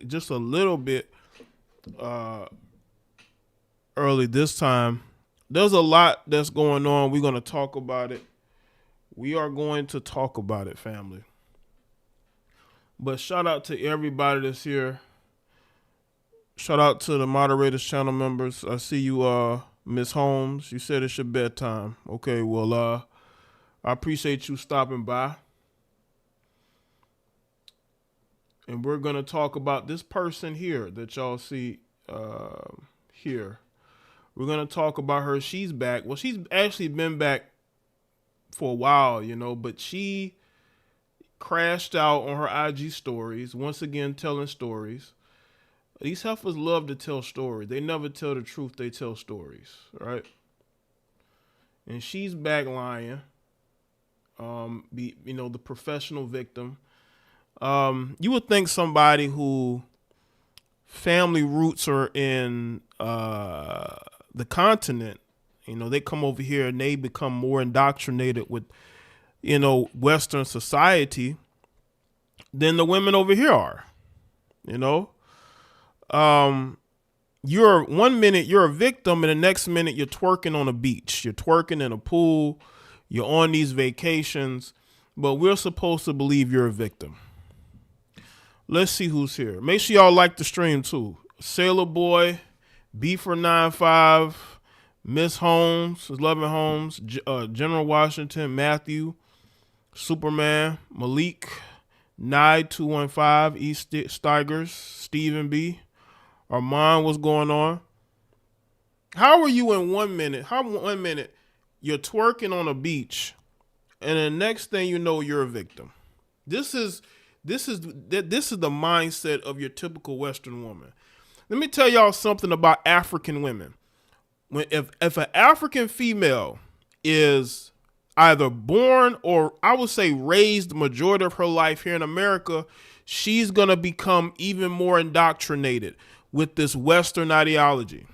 just a little bit early this time. There's a lot that's going on. We're going to talk about it. We are going to talk about it, family. But shout out to everybody that's here. Shout out to the moderators, channel members. I see you, Miss Holmes. You said it's your bedtime. Okay, well, I appreciate you stopping by. And we're going to talk about this person here that y'all see here. We're going to talk about her. She's back. Well, she's actually been back for a while, you know, but she crashed out on her IG stories, once again telling stories. These heifers love to tell stories. They never tell the truth. They tell stories, right? And she's back lying. The professional victim. You would think somebody who family roots are in the continent, you know, they come over here and they become more indoctrinated with, you know, Western society than the women over here are, you know. You're 1 minute you're a victim and the next minute you're twerking on a beach, you're twerking in a pool, you're on these vacations, but we're supposed to believe you're a victim. Let's see who's here. Make sure y'all like the stream too. Sailor Boy, B495, Miss Holmes, Loving Holmes, General Washington, Matthew, Superman, Malik, Nye 215, East Stigers, Stephen B. Armand, what's going on? How are you in 1 minute? How 1 minute you're twerking on a beach, and the next thing you know, you're a victim. This is the mindset of your typical Western woman. Let me tell y'all something about African women. If an African female is either born or I would say raised the majority of her life here in America, she's going to become even more indoctrinated with this Western ideology.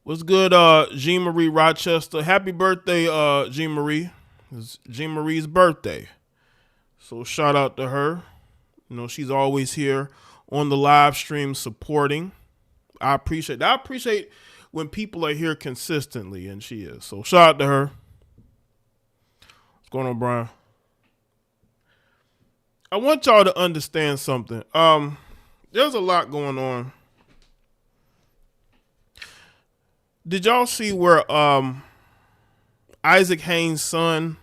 What's good, Jean Marie Rochester? Happy birthday, Jean Marie. It's Jean Marie's birthday. So shout out to her. You know, she's always here on the live stream supporting. I appreciate that. I appreciate when people are here consistently, and she is. So shout out to her. What's going on, Brian? I want y'all to understand something. There's a lot going on. Did y'all see where Isaac Haynes' son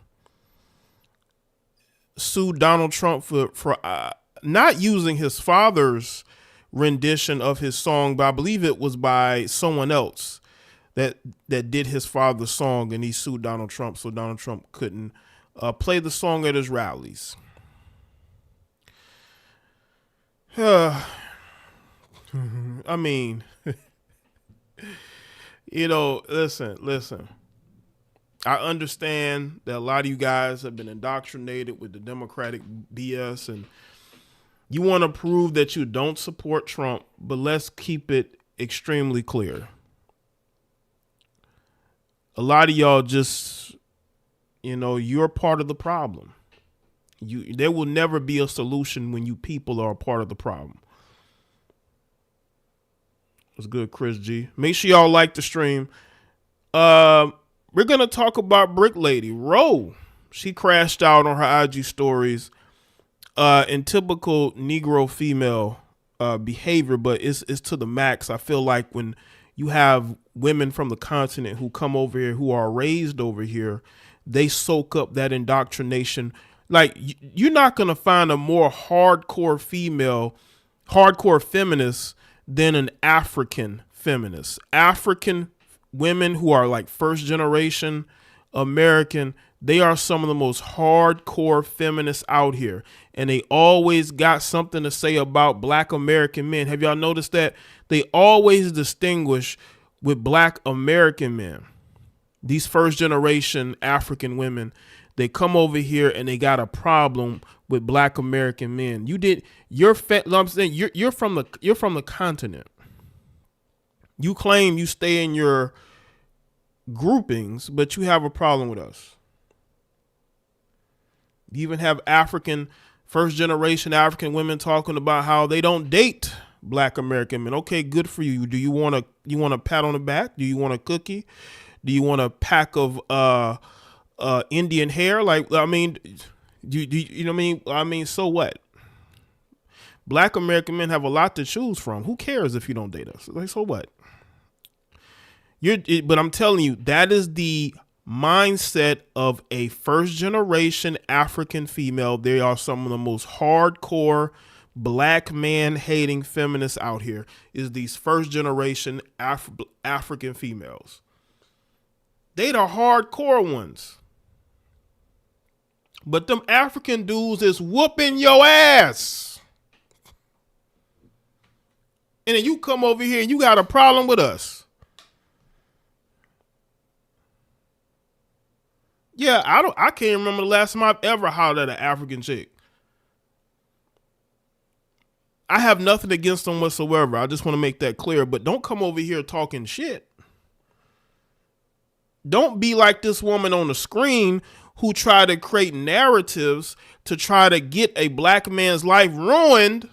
sued Donald Trump for not using his father's rendition of his song, but I believe it was by someone else that did his father's song, and he sued Donald Trump so Donald Trump couldn't play the song at his rallies. I mean, you know, listen. I understand that a lot of you guys have been indoctrinated with the Democratic BS and you want to prove that you don't support Trump, but let's keep it extremely clear. A lot of y'all just, you know, you're part of the problem. There will never be a solution when you people are a part of the problem. What's good, Chris G? Make sure y'all like the stream. We're going to talk about Brick Lady. Ro, she crashed out on her IG stories in typical Negro female behavior, but it's to the max. I feel like when you have women from the continent who come over here, who are raised over here, they soak up that indoctrination. Like, you're not going to find a more hardcore feminist than an African feminist. African women who are like first generation American, they are some of the most hardcore feminists out here. And they always got something to say about Black American men. Have y'all noticed that? They always distinguish with Black American men. These first generation African women, they come over here and they got a problem with Black American men. You're from the continent. You claim you stay in your groupings, but you have a problem with us. You even have African First generation African women talking about how they don't date black American men. Okay, good for you. Do you want a pat on the back? Do you want a cookie? Do you want a pack of Indian hair? Like, I mean, you know what I mean? I mean, so what? Black American men have a lot to choose from. Who cares if you don't date us? Like, so what? But I'm telling you, that is the mindset of a first generation African female. They are some of the most hardcore black man hating feminists out here, is these first generation African females. They the hardcore ones. But them African dudes is whooping your ass. And then you come over here and you got a problem with us. Yeah, I can't remember the last time I've ever hollered at an African chick. I have nothing against them whatsoever. I just want to make that clear. But don't come over here talking shit. Don't be like this woman on the screen who try to create narratives to try to get a black man's life ruined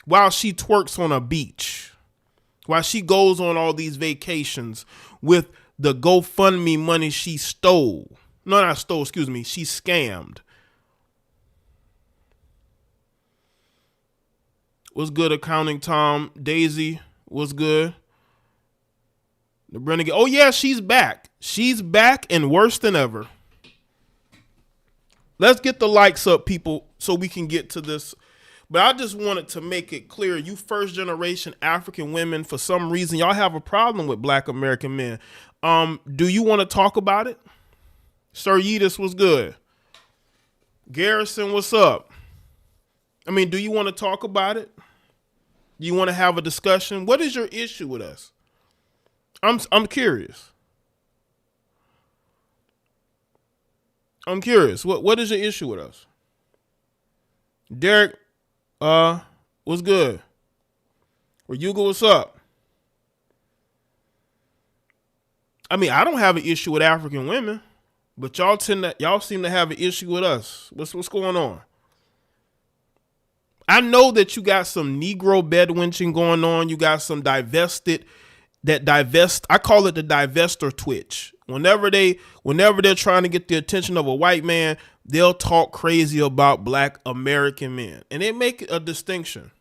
while she twerks on a beach, while she goes on all these vacations with the GoFundMe money she stole. No, not stole, excuse me. She scammed. What's good, Accounting Tom? Daisy, what's good? The Renegade. Oh, yeah, she's back. She's back and worse than ever. Let's get the likes up, people, so we can get to this. But I just wanted to make it clear, you first generation African women, for some reason, y'all have a problem with black American men. Do you want to talk about it? Sir Yeetus, what's good? Garrison, what's up? I mean, do you want to talk about it? Do you want to have a discussion? What is your issue with us? I'm curious. I'm curious. What is your issue with us? Derek, what's good? Ryuga, what's up? I mean, I don't have an issue with African women, but y'all seem to have an issue with us. What's going on? I know that you got some Negro bedwenching going on. You got some I call it the divestor twitch. Whenever they're trying to get the attention of a white man, they'll talk crazy about black American men. And they make a distinction.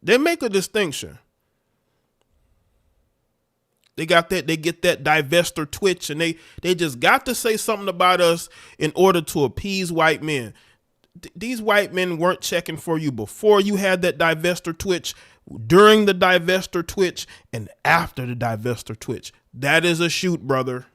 They make a distinction. They get that divestor twitch, and they just got to say something about us in order to appease white men. These white men weren't checking for you before you had that divestor twitch, during the divestor twitch, and after the divestor twitch. That is a shoot, brother.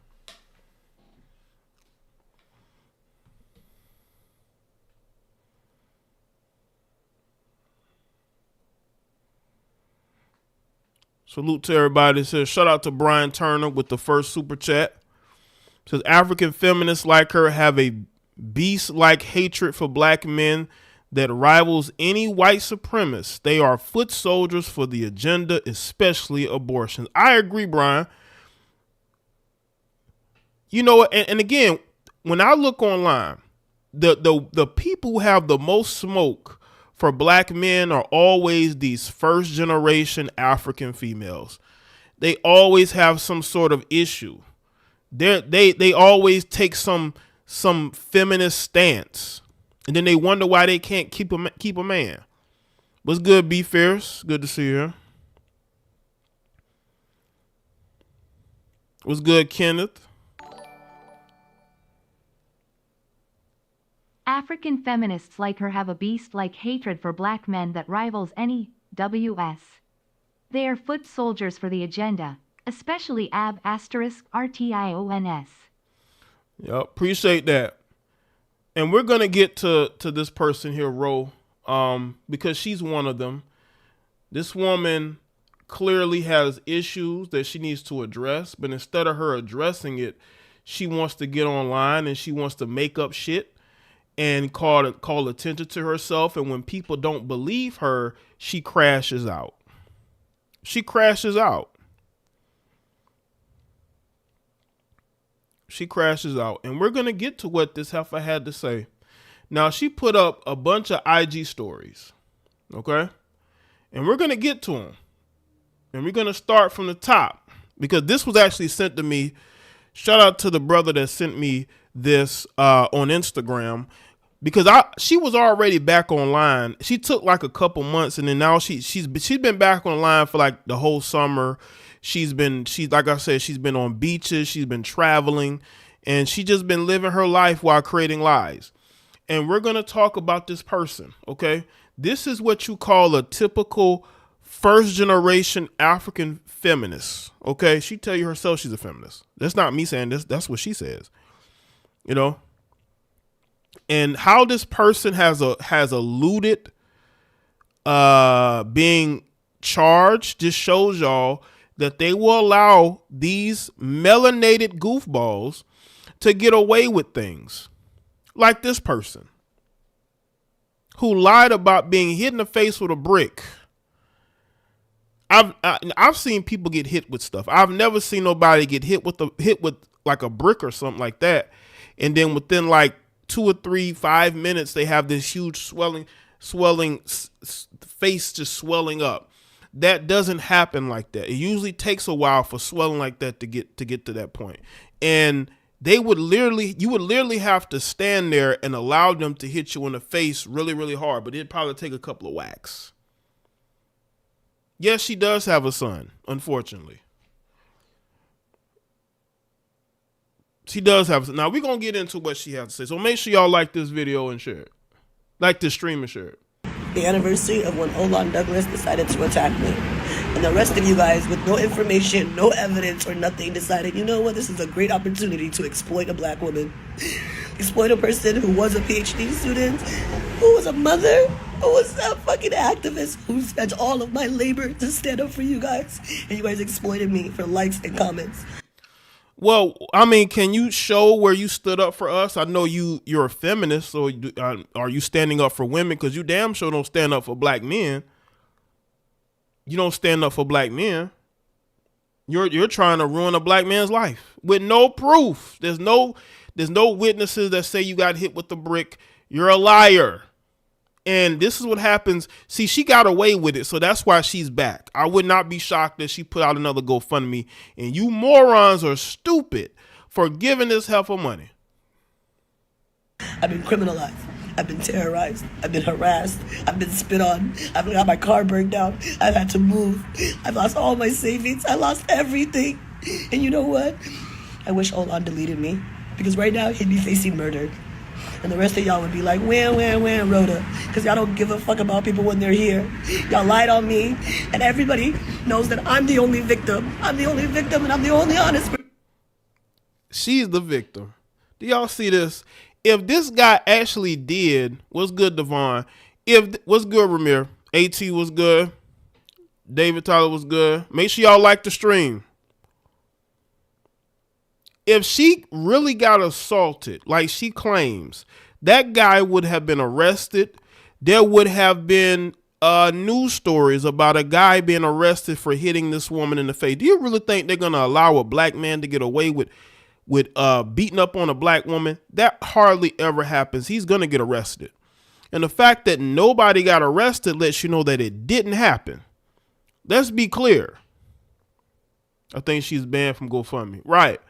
Salute to everybody. It says, shout out to Brian Turner with the first super chat. It says, African feminists like her have a beast-like hatred for black men that rivals any white supremacist. They are foot soldiers for the agenda, especially abortion. I agree, Brian. You know, and again, when I look online, the people who have the most smoke for black men are always these first generation African females. They always have some sort of issue. They always take some feminist stance, and then they wonder why they can't keep a man. What's good, B Fierce? Good to see you. What's good, Kenneth? African feminists like her have a beast-like hatred for black men that rivals any WS. They are foot soldiers for the agenda, especially *RTIONS. Yep, appreciate that. And we're gonna get to this person here, Ro, because she's one of them. This woman clearly has issues that she needs to address, but instead of her addressing it, she wants to get online and she wants to make up shit and call attention to herself. And when people don't believe her, she crashes out. She crashes out. She crashes out. And we're going to get to what this heifer had to say. Now, she put up a bunch of IG stories. Okay? And we're going to get to them. And we're going to start from the top. Because this was actually sent to me. Shout out to the brother that sent me this on Instagram. Because she was already back online. She took like a couple months, and then now she's been back online for like the whole summer. She's like I said, she's been on beaches, she's been traveling, and she just been living her life while creating lies. And we're gonna talk about this person, okay? This is what you call a typical first generation African feminist, okay? She tell you herself she's a feminist. That's not me saying this. That's what she says, you know. And how this person has eluded being charged just shows y'all that they will allow these melanated goofballs to get away with things. Like this person who lied about being hit in the face with a brick. I've seen people get hit with stuff. I've never seen nobody get hit with like a brick or something like that. And then within like 2 or 3, 5 minutes, they have this huge swelling face just swelling up. That doesn't happen like that. It usually takes a while for swelling like that to get to that point. And you would literally have to stand there and allow them to hit you in the face really, really hard. But it'd probably take a couple of whacks. Yes, she does have a son, unfortunately. She does have. Now, we're going to get into what she has to say. So make sure y'all like this video and share it. Like this stream and share it. The anniversary of when Olan Douglas decided to attack me. And the rest of you guys, with no information, no evidence, or nothing, decided, you know what, this is a great opportunity to exploit a black woman. Exploit a person who was a PhD student, who was a mother, who was a fucking activist, who spent all of my labor to stand up for you guys. And you guys exploited me for likes and comments. Well, I mean, can you show where you stood up for us? I know you're a feminist, so are you standing up for women? Because you damn sure don't stand up for black men. You don't stand up for black men. You're trying to ruin a black man's life with no proof. There's no witnesses that say you got hit with the brick. You're a liar. And this is what happens. See, she got away with it, so that's why she's back. I would not be shocked that she put out another GoFundMe. And you morons are stupid for giving this heifer money. I've been criminalized. I've been terrorized. I've been harassed. I've been spit on. I've got my car burned down. I've had to move. I've lost all my savings. I lost everything. And you know what? I wish Olan deleted me. Because right now, he'd be facing murder. And the rest of y'all would be like, wham, Rhoda. Because y'all don't give a fuck about people when they're here. Y'all lied on me. And everybody knows that I'm the only victim. I'm the only victim and I'm the only honest person. She's the victim. Do y'all see this? If this guy actually did, what's good, Devon? What's good, Ramir? AT was good. David Tyler was good. Make sure y'all like the stream. If she really got assaulted, like she claims, that guy would have been arrested. There would have been news stories about a guy being arrested for hitting this woman in the face. Do you really think they're going to allow a black man to get away with beating up on a black woman? That hardly ever happens. He's going to get arrested. And the fact that nobody got arrested lets you know that it didn't happen. Let's be clear. I think she's banned from GoFundMe. Right.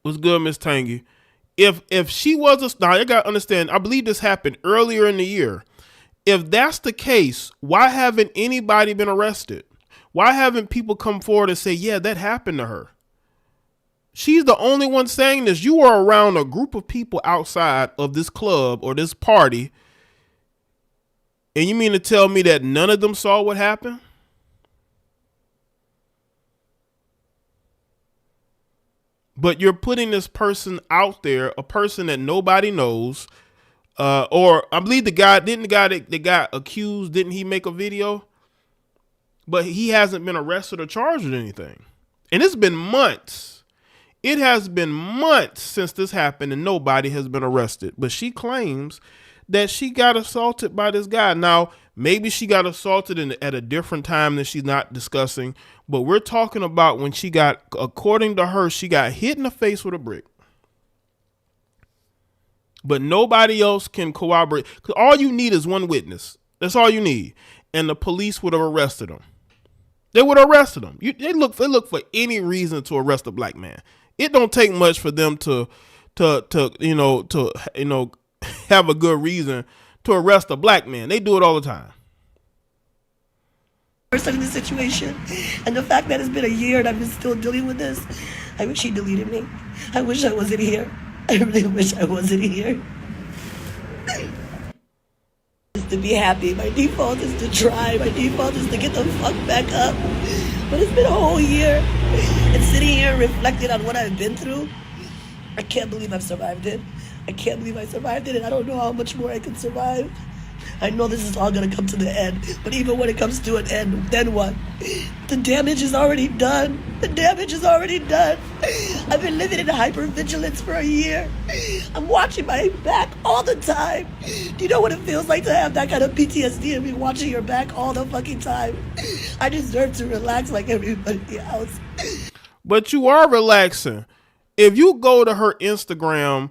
What's good, Miss Tangy? If she was now you gotta understand, I believe this happened earlier in the year. If that's the case, why haven't anybody been arrested? Why haven't people come forward and say, yeah, that happened to her? She's the only one saying this. You are around a group of people outside of this club or this party, and you mean to tell me that none of them saw what happened? But you're putting this person out there, a person that nobody knows, or I believe the guy that got accused, didn't he make a video? But he hasn't been arrested or charged with anything. And it's been months. It has been months since this happened and nobody has been arrested. But she claims that she got assaulted by this guy. Now, Maybe she got assaulted at a different time that she's not discussing, but we're talking about when she got, according to her, she got hit in the face with a brick. But nobody else can corroborate. Because all you need is one witness. That's all you need. And the police would have arrested him. They would have arrested him. They look for any reason to arrest a black man. It don't take much for them to have a good reason to arrest a black man. They do it all the time. Person in this situation, and the fact that it's been a year and I've been still dealing with this, I wish he deleted me. I wish I wasn't here. I really wish I wasn't here. Just to be happy. My default is to try. My default is to get the fuck back up. But it's been a whole year. And sitting here reflecting on what I've been through, I can't believe I've survived it. I can't believe I survived it, and I don't know how much more I can survive. I know this is all going to come to the end, but even when it comes to an end, then what? The damage is already done. The damage is already done. I've been living in hypervigilance for a year. I'm watching my back all the time. Do you know what it feels like to have that kind of PTSD and be watching your back all the fucking time? I deserve to relax like everybody else. But you are relaxing. If you go to her Instagram,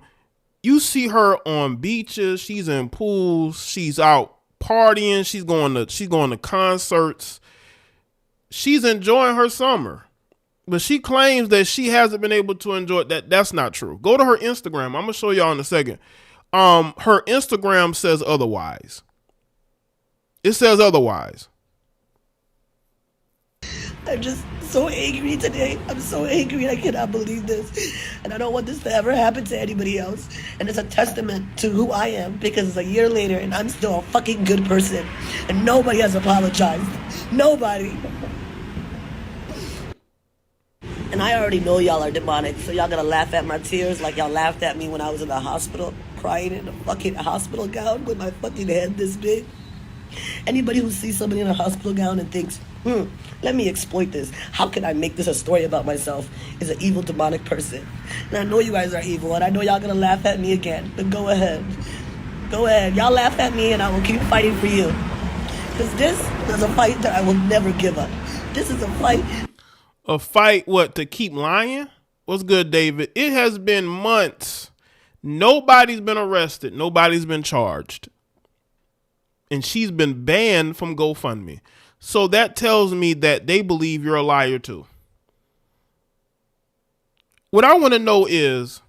you see her on beaches, she's in pools, she's out partying, she's going to concerts. She's enjoying her summer. But she claims that she hasn't been able to enjoy that. That's not true. Go to her Instagram. I'm going to show y'all in a second. Her Instagram says otherwise. It says otherwise. I'm just so angry today. I'm so angry. I cannot believe this. And I don't want this to ever happen to anybody else. And it's a testament to who I am, because it's a year later and I'm still a fucking good person. And nobody has apologized. Nobody. And I already know y'all are demonic, so y'all gonna laugh at my tears like y'all laughed at me when I was in the hospital, crying in a fucking hospital gown with my fucking head this big. Anybody who sees somebody in a hospital gown and thinks, let me exploit this, how can I make this a story about myself, is an evil, demonic person. And I know you guys are evil, and I know y'all gonna laugh at me again, but go ahead. Go ahead. Y'all laugh at me, and I will keep fighting for you. Because this is a fight that I will never give up. This is a fight. A fight, what, to keep lying? What's good, David? It has been months. Nobody's been arrested. Nobody's been charged. And she's been banned from GoFundMe. So that tells me that they believe you're a liar too. What I want to know is,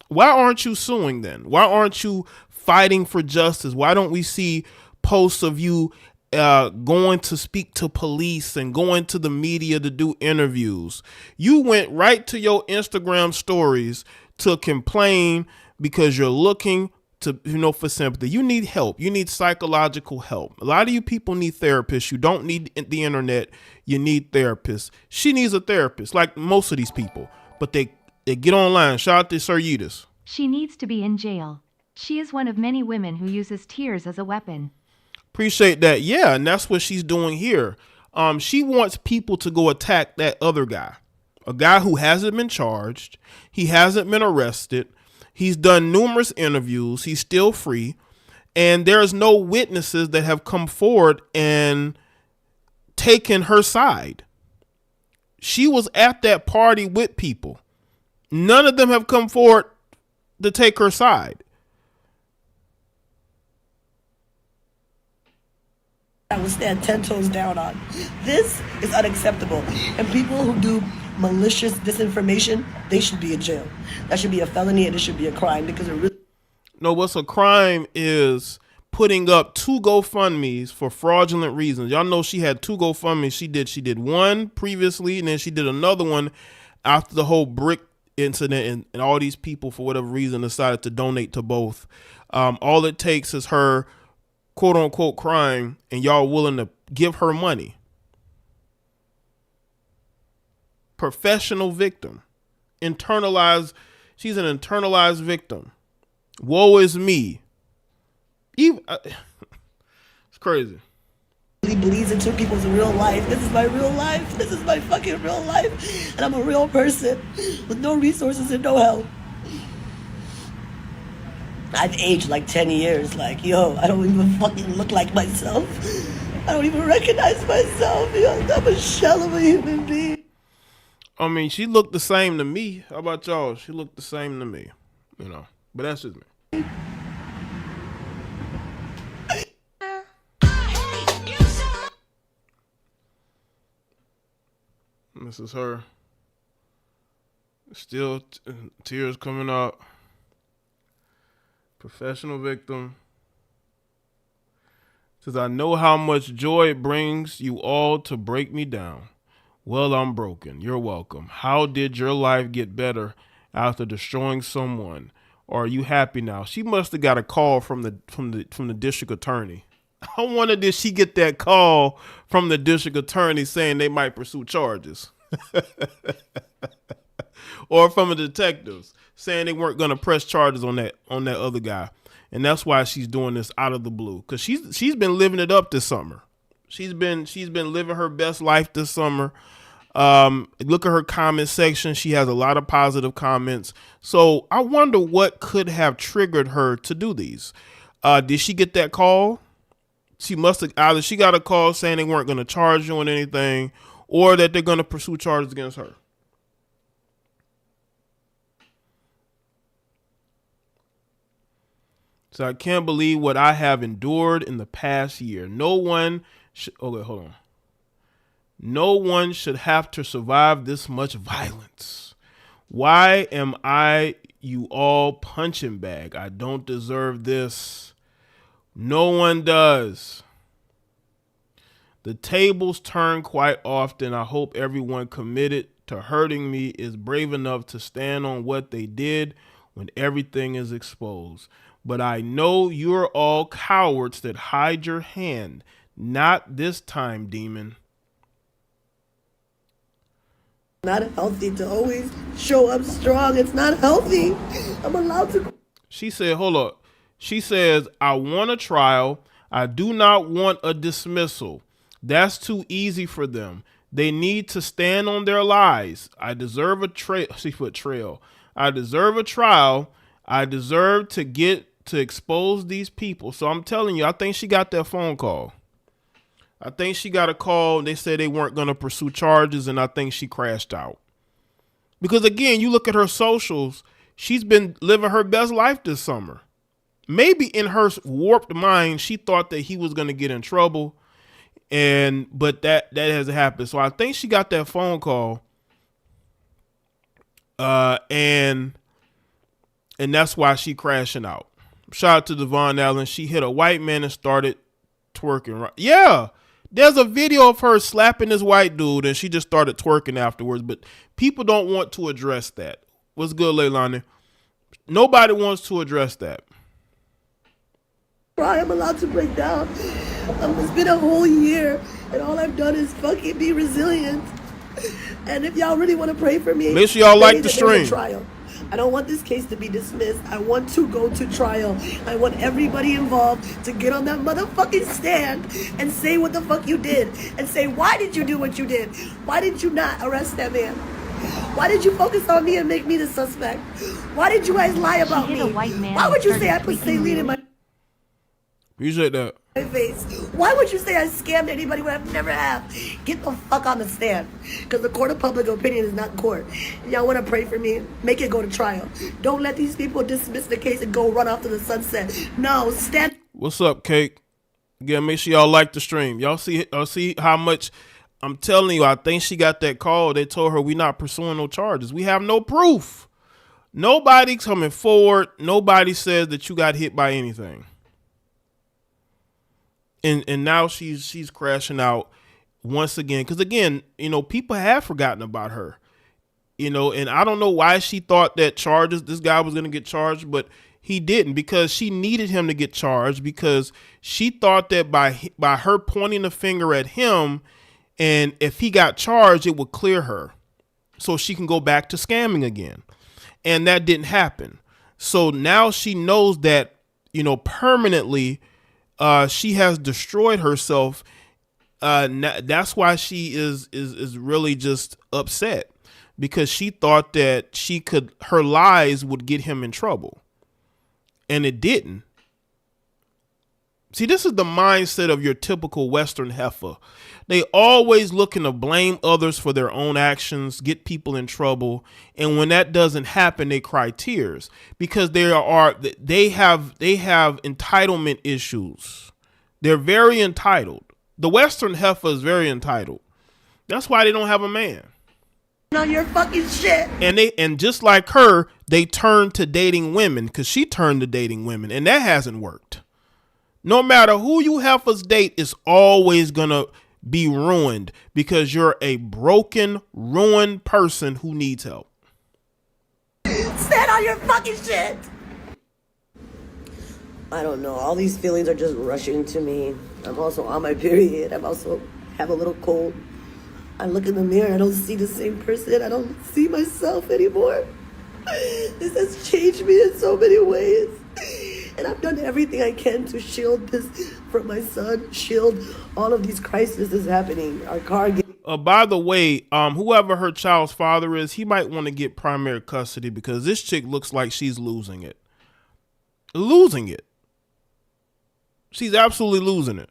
why aren't you suing then? Why aren't you fighting for justice? Why don't we see posts of you going to speak to police and going to the media to do interviews? You went right to your Instagram stories to complain because you're looking to, for sympathy. You need help. You need psychological help. A lot of you people need therapists. You don't need the internet. You need therapists. She needs a therapist, like most of these people, but they get online. Shout out to Sir Yudis. She needs to be in jail. She is one of many women who uses tears as a weapon. Appreciate that. Yeah, and that's what she's doing here. She wants people to go attack that other guy, a guy who hasn't been charged. He hasn't been arrested. He's done numerous interviews. He's still free. And there's no witnesses that have come forward and taken her side. She was at that party with people. None of them have come forward to take her side. I will stand 10 toes down on. This is unacceptable. And people who do malicious disinformation, they should be in jail. That should be a felony, and it should be a crime, because it really... No, what's a crime is putting up 2 GoFundMes for fraudulent reasons. Y'all know she had 2 GoFundMes. She did one previously, and then she did another one after the whole brick incident, and all these people, for whatever reason, decided to donate to both. All it takes is her quote unquote crime, and y'all willing to give her money. Professional victim. Internalized. She's an internalized victim. Woe is me. Even, it's crazy. He bleeds into people's real life. This is my real life. This is my fucking real life. And I'm a real person with no resources and no help. I've aged like 10 years. Like, yo, I don't even fucking look like myself. I don't even recognize myself. Yo, I'm a shell of a human being. I mean, she looked the same to me. How about y'all? She looked the same to me, you know. But that's just me. This is her. Still tears coming out. Professional victim. Says, I know how much joy it brings you all to break me down. Well, I'm broken. You're welcome. How did your life get better after destroying someone? Or are you happy now? She must have got a call from the district attorney. I wonder, did she get that call from the district attorney saying they might pursue charges? Or from the detectives saying they weren't going to press charges on that other guy. And that's why she's doing this out of the blue, because she's been living it up this summer. She's been living her best life this summer. Look at her comment section. She has a lot of positive comments. So I wonder what could have triggered her to do these. Did she get that call? She must have either she got a call saying they weren't going to charge you on anything, or that they're going to pursue charges against her. So I can't believe what I have endured in the past year. No one should have to survive this much violence. Why am I you all punching bag? I don't deserve this. No one does. The tables turn quite often. I hope everyone committed to hurting me is brave enough to stand on what they did when everything is exposed. But I know you're all cowards that hide your hand. Not this time, demon. Not healthy to always show up strong. It's not healthy. I'm allowed to. She said, hold up. She says, I want a trial. I do not want a dismissal. That's too easy for them. They need to stand on their lies. I deserve a trail. I deserve a trial. I deserve to get to expose these people. So I'm telling you, I think she got that phone call. I think she got a call. They said they weren't going to pursue charges, and I think she crashed out. Because again, you look at her socials, she's been living her best life this summer. Maybe in her warped mind, she thought that he was going to get in trouble, but that hasn't happened. So I think she got that phone call, and that's why she crashing out. Shout out to Devon Allen. She hit a white man and started twerking. Right? Yeah. There's a video of her slapping this white dude, and she just started twerking afterwards. But people don't want to address that. What's good, Leilani? Nobody wants to address that. I'm allowed to break down. It's been a whole year, and all I've done is fucking be resilient. And if y'all really want to pray for me, make sure y'all like the stream. Trial. I don't want this case to be dismissed. I want to go to trial. I want everybody involved to get on that motherfucking stand and say what the fuck you did. And say, why did you do what you did? Why did you not arrest that man? Why did you focus on me and make me the suspect? Why did you guys lie about me? Why would you say I put saline in my appreciate that. face? Why would you say I scammed anybody when I've never have? Get the fuck on the stand. Because the court of public opinion is not court. Y'all want to pray for me? Make it go to trial. Don't let these people dismiss the case and go run off to the sunset. No, stand. What's up, Cake? Again, make sure y'all like the stream. Y'all see how much I'm telling you. I think she got that call. They told her we're not pursuing no charges. We have no proof. Nobody coming forward. Nobody says that you got hit by anything. And now she's crashing out once again. Because again, people have forgotten about her. And I don't know why she thought that this guy was going to get charged, but he didn't, because she needed him to get charged, because she thought that by her pointing the finger at him, and if he got charged, it would clear her so she can go back to scamming again. And that didn't happen. So now she knows that, permanently, she has destroyed herself. That's why she is really just upset, because she thought that her lies would get him in trouble. and it didn't. See, this is the mindset of your typical Western heifer. They always looking to blame others for their own actions, get people in trouble, and when that doesn't happen, they cry tears because they have entitlement issues. They're very entitled. The Western heifer is very entitled. That's why they don't have a man. On your fucking shit. And just like her, they turned to dating women because she turned to dating women, and that hasn't worked. No matter who you heifers date, it's always gonna be ruined because you're a broken, ruined person who needs help. Stand on your fucking shit. I don't know. All these feelings are just rushing to me. I'm also on my period. I'm also have a little cold. I look in the mirror. I don't see the same person. I don't see myself anymore. This has changed me in so many ways. And I've done everything I can to shield this from my son, shield all of these crises happening. Our car getting... By the way, whoever her child's father is, he might want to get primary custody because this chick looks like she's losing it. Losing it. She's absolutely losing it.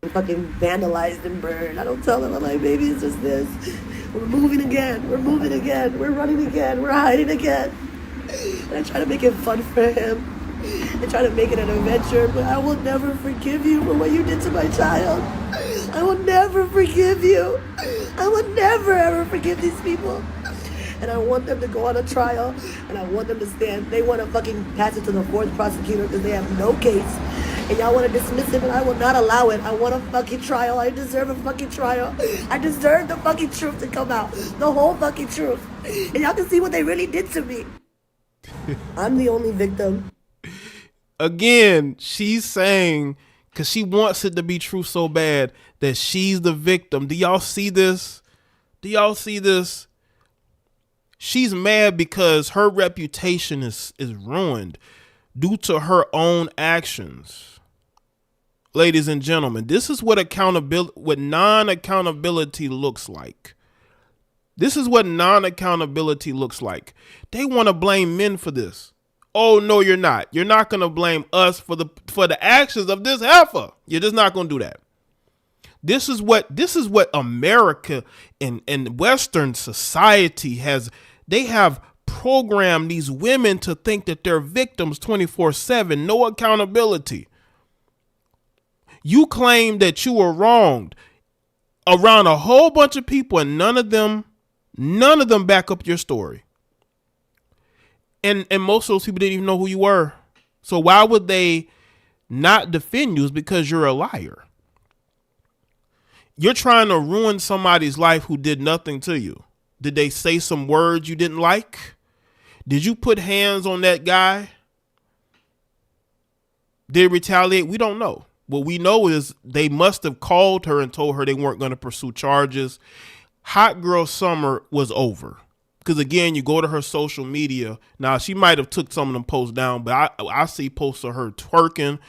Fucking vandalized and burned. I don't tell them, I'm like, baby, it's just this. We're moving again. We're moving again. We're running again. We're hiding again. And I try to make it fun for him. I try to make it an adventure, but I will never forgive you for what you did to my child. I will never forgive you. I will never ever forgive these people. And I want them to go on a trial, and I want them to stand. They want to fucking pass it to the fourth prosecutor because they have no case. And y'all want to dismiss it, but I will not allow it. I want a fucking trial. I deserve a fucking trial. I deserve the fucking truth to come out. The whole fucking truth. And y'all can see what they really did to me. I'm the only victim. Again, she's saying, because she wants it to be true so bad, that she's the victim. Do y'all see this? Do y'all see this? She's mad because her reputation is ruined due to her own actions. Ladies and gentlemen, this is what non-accountability looks like. This is what non-accountability looks like. They want to blame men for this. Oh, no, you're not. You're not going to blame us for the actions of this heifer. You're just not going to do that. This is what America and Western society has. They have programmed these women to think that they're victims 24/7. No accountability. You claim that you were wronged around a whole bunch of people, and none of them back up your story. And most of those people didn't even know who you were. So why would they not defend you? Is because you're a liar. You're trying to ruin somebody's life who did nothing to you. Did they say some words you didn't like? Did you put hands on that guy? Did they retaliate? We don't know. What we know is they must have called her and told her they weren't going to pursue charges. Hot girl summer was over. Because again, you go to her social media. Now, she might have took some of them posts down, but I see posts of her twerking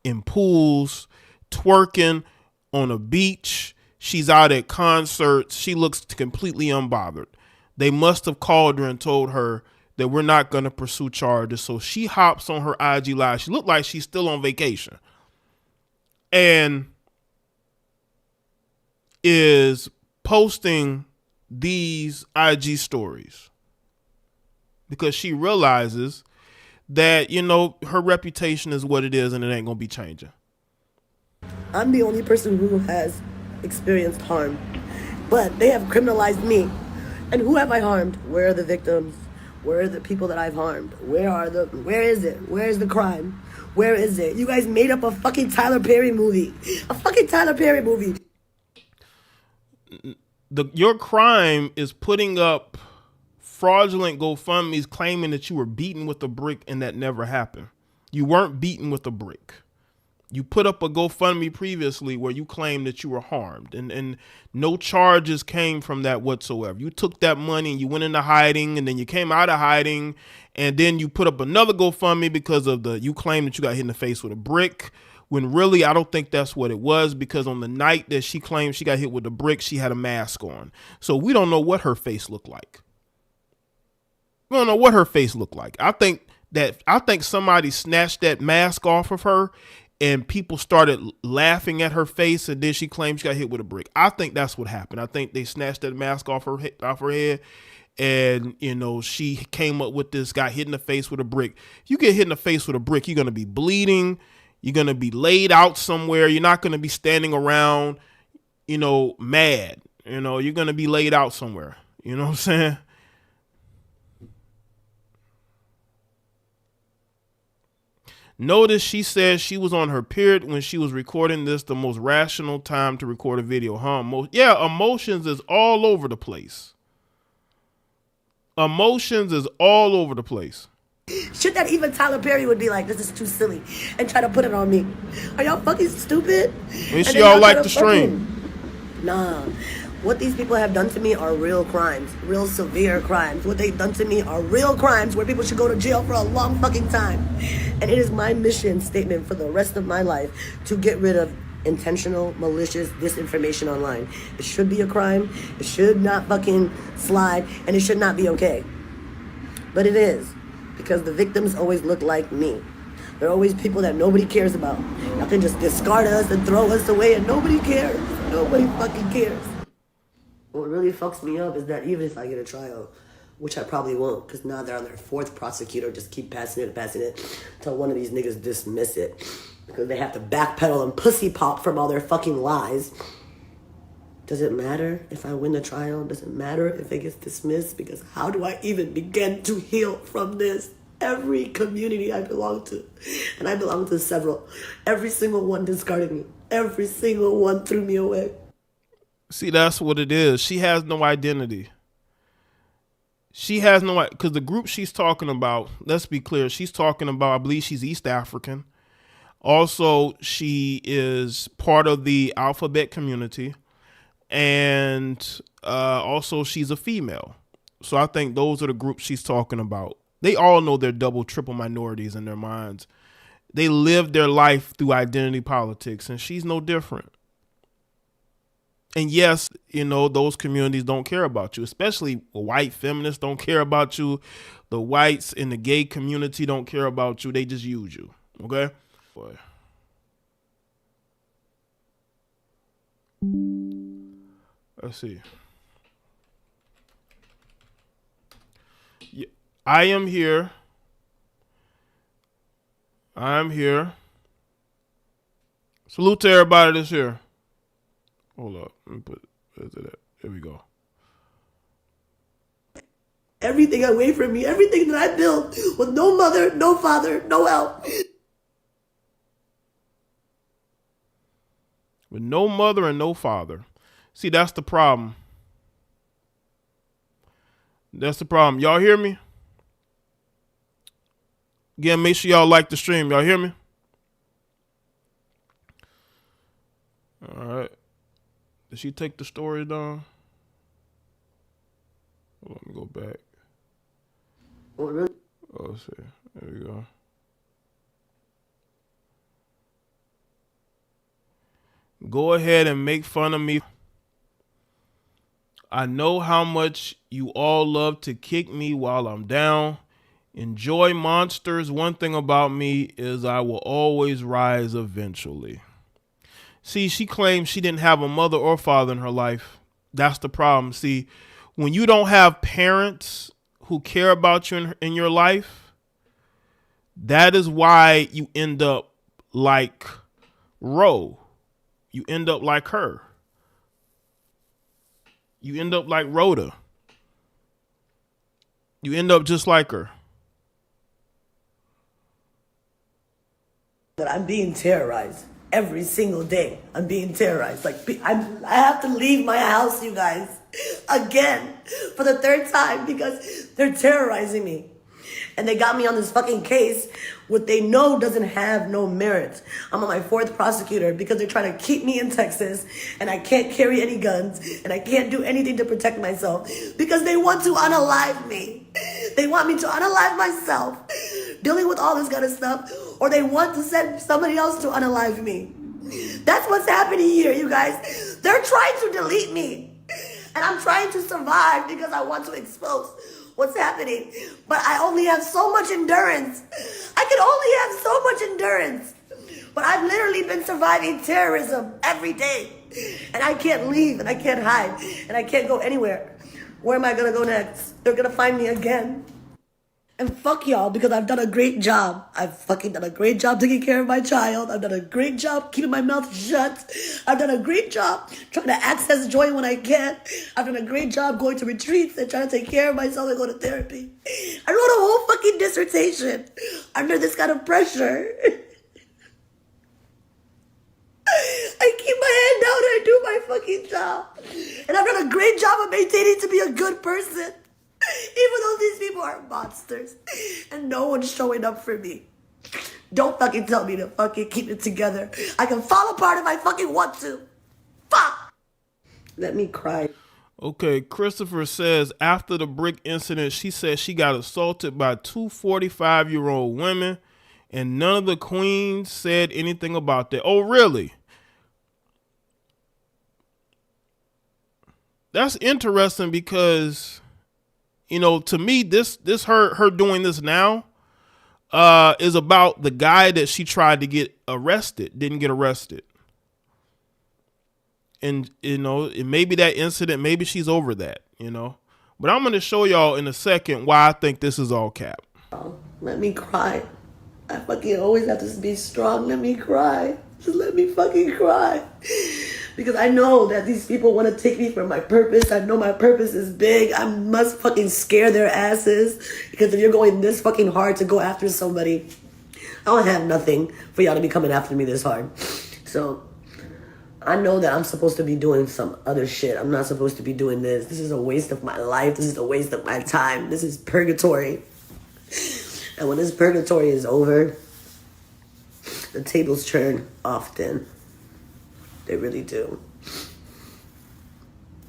in pools, twerking on a beach. She's out at concerts. She looks completely unbothered. They must have called her and told her that we're not going to pursue charges. So she hops on her IG Live. She looked like she's still on vacation and is posting these IG stories because she realizes that, her reputation is what it is and it ain't going to be changing. I'm the only person who has experienced harm, but they have criminalized me. And who have I harmed? Where are the victims? Where are the people that I've harmed? Where is it? Where is the crime? Where is it? You guys made up a fucking Tyler Perry movie. A fucking Tyler Perry movie. Your crime is putting up fraudulent GoFundMes claiming that you were beaten with a brick and that never happened. You weren't beaten with a brick. You put up a GoFundMe previously where you claimed that you were harmed and no charges came from that whatsoever. You took that money and you went into hiding and then you came out of hiding and then you put up another GoFundMe because of you claimed that you got hit in the face with a brick when really I don't think that's what it was because on the night that she claimed she got hit with a brick, she had a mask on. So we don't know what her face looked like. We don't know what her face looked like. I think that I think somebody snatched that mask off of her and people started laughing at her face, and then she claimed she got hit with a brick. I think that's what happened. I think they snatched that mask off her head, and you know, she came up with this, got hit in the face with a brick. You get hit in the face with a brick, you're gonna be bleeding, you're gonna be laid out somewhere, you're not gonna be standing around, you know, mad. You know, you're gonna be laid out somewhere. You know what I'm saying? Notice she says she was on her period when she was recording this, the most rational time to record a video, huh? Yeah, emotions is all over the place. Emotions is all over the place. Shit that even Tyler Perry would be like, this is too silly, and try to put it on me. Are y'all fucking stupid? Make sure y'all like the stream. Nah. What these people have done to me are real crimes, real severe crimes. What they've done to me are real crimes where people should go to jail for a long fucking time. And it is my mission statement for the rest of my life to get rid of intentional, malicious disinformation online. It should be a crime. It should not fucking slide, and it should not be okay. But it is, because the victims always look like me. They're always people that nobody cares about. Y'all can just discard us and throw us away and nobody cares. Nobody fucking cares. What really fucks me up is that even if I get a trial, which I probably won't, because now they're on their fourth prosecutor, just keep passing it, till one of these niggas dismiss it. Because they have to backpedal and pussy pop from all their fucking lies. Does it matter if I win the trial? Does it matter if it gets dismissed? Because how do I even begin to heal from this? Every community I belong to, and I belong to several, every single one discarded me. Every single one threw me away. See, that's what it is. She has no identity. She has no, because the group she's talking about, let's be clear, she's talking about, I believe she's East African. Also, she is part of the alphabet community. And also she's a female. So I think those are the groups she's talking about. They all know they're double, triple minorities in their minds. They live their life through identity politics, and she's no different. And yes, you know, those communities don't care about you, especially white feminists don't care about you. The whites in the gay community don't care about you. They just use you. Okay? Boy. Let's see. Yeah, I am here. I'm here. Salute to everybody that's here. Hold up. Let me put that. There we go. Everything away from me, everything that I built with no mother, no father, no help. With no mother and no father. See, that's the problem. That's the problem. Y'all hear me? Again, make sure y'all like the stream. Y'all hear me? All right. Did she take the story down? Let me go back. Oh, really? Oh, let's see. There we go. Go ahead and make fun of me. I know how much you all love to kick me while I'm down. Enjoy monsters. One thing about me is I will always rise eventually. See, she claims she didn't have a mother or father in her life. That's the problem. See, when you don't have parents who care about you in your life, that is why you end up like Ro. You end up like her. You end up like Rhoda. You end up just like her. That I'm being terrorized every single day. I'm being terrorized. Like I have to leave my house, you guys, again for the third time because they're terrorizing me. And they got me on this fucking case, what they know doesn't have no merit. I'm on my fourth prosecutor because they're trying to keep me in Texas and I can't carry any guns and I can't do anything to protect myself because they want to unalive me. They want me to unalive myself, dealing with all this kind of stuff, or they want to send somebody else to unalive me. That's what's happening here, you guys. They're trying to delete me. And I'm trying to survive because I want to expose what's happening. But I only have so much endurance. I can only have so much endurance. But I've literally been surviving terrorism every day. And I can't leave, and I can't hide, and I can't go anywhere. Where am I gonna go next? They're gonna find me again. And fuck y'all, because I've done a great job. I've fucking done a great job taking care of my child. I've done a great job keeping my mouth shut. I've done a great job trying to access joy when I can. I've done a great job going to retreats and trying to take care of myself and go to therapy. I wrote a whole fucking dissertation under this kind of pressure. I keep my head down and I do my fucking job. And I've done a great job of maintaining to be a good person. Even though these people are monsters. And no one's showing up for me. Don't fucking tell me to fucking keep it together. I can fall apart if I fucking want to. Fuck! Let me cry. Okay, Christopher says, after the brick incident, she said she got assaulted by two 45-year-old women, and none of the queens said anything about that. Oh, really? That's interesting because, you know, to me, this her doing this now is about the guy that she tried to get arrested, didn't get arrested. And, you know, maybe that incident, maybe she's over that, you know. But I'm going to show y'all in a second why I think this is all cap. Let me cry. I fucking always have to be strong. Let me cry. Just let me fucking cry. Because I know that these people want to take me for my purpose. I know my purpose is big. I must fucking scare their asses. Because if you're going this fucking hard to go after somebody, I don't have nothing for y'all to be coming after me this hard. So I know that I'm supposed to be doing some other shit. I'm not supposed to be doing this. This is a waste of my life. This is a waste of my time. This is purgatory. And when this purgatory is over, the tables turn often. They really do.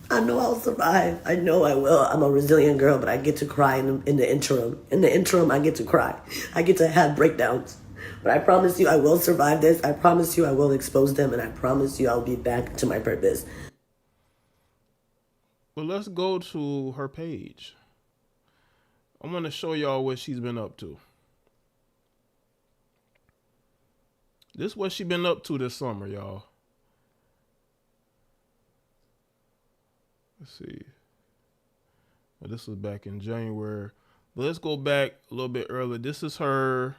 I know I'll survive. I know I will. I'm a resilient girl, but I get to cry in the interim. In the interim, I get to cry. I get to have breakdowns. But I promise you I will survive this. I promise you I will expose them. And I promise you I'll be back to my purpose. Well, let's go to her page. I'm going to show y'all what she's been up to. This is what she's been up to this summer, y'all. Let's see. Well, this was back in January. But let's go back a little bit earlier. This is her.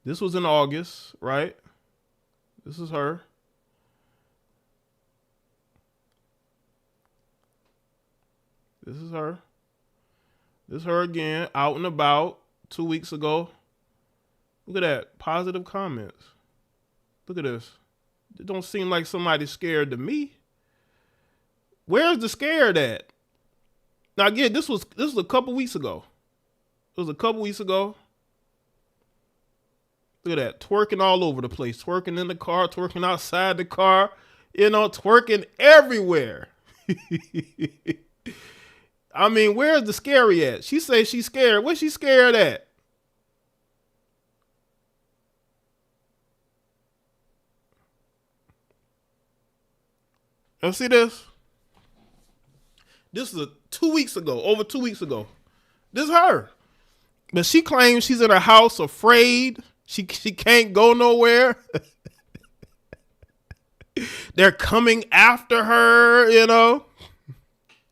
This was in August, right? This is her. This is her. This is her again, out and about 2 weeks ago. Look at that. Positive comments. Look at this. It don't seem like somebody's scared to me. Where's the scared at? Now again, this was a couple weeks ago. It was a couple weeks ago. Look at that. Twerking all over the place. Twerking in the car, twerking outside the car, you know, twerking everywhere. I mean, where's the scary at? She says she's scared. Where's she scared at? You see this? This is 2 weeks ago, over 2 weeks ago. This is her. But she claims she's in her house afraid. She can't go nowhere. They're coming after her, you know.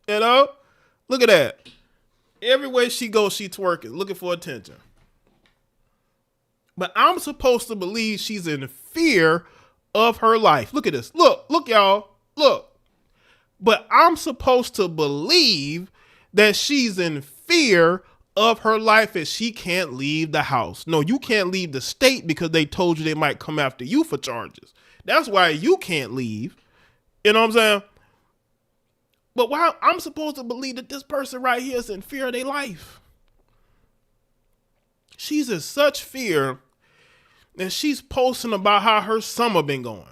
You know? Look at that. Everywhere she goes, she twerking, looking for attention. But I'm supposed to believe she's in fear of her life. Look at this. Look, y'all. Look. But I'm supposed to believe that she's in fear of her life and she can't leave the house. No, you can't leave the state because they told you they might come after you for charges. That's why you can't leave. You know what I'm saying? But why I'm supposed to believe that this person right here is in fear of their life. She's in such fear that she's posting about how her summer been going.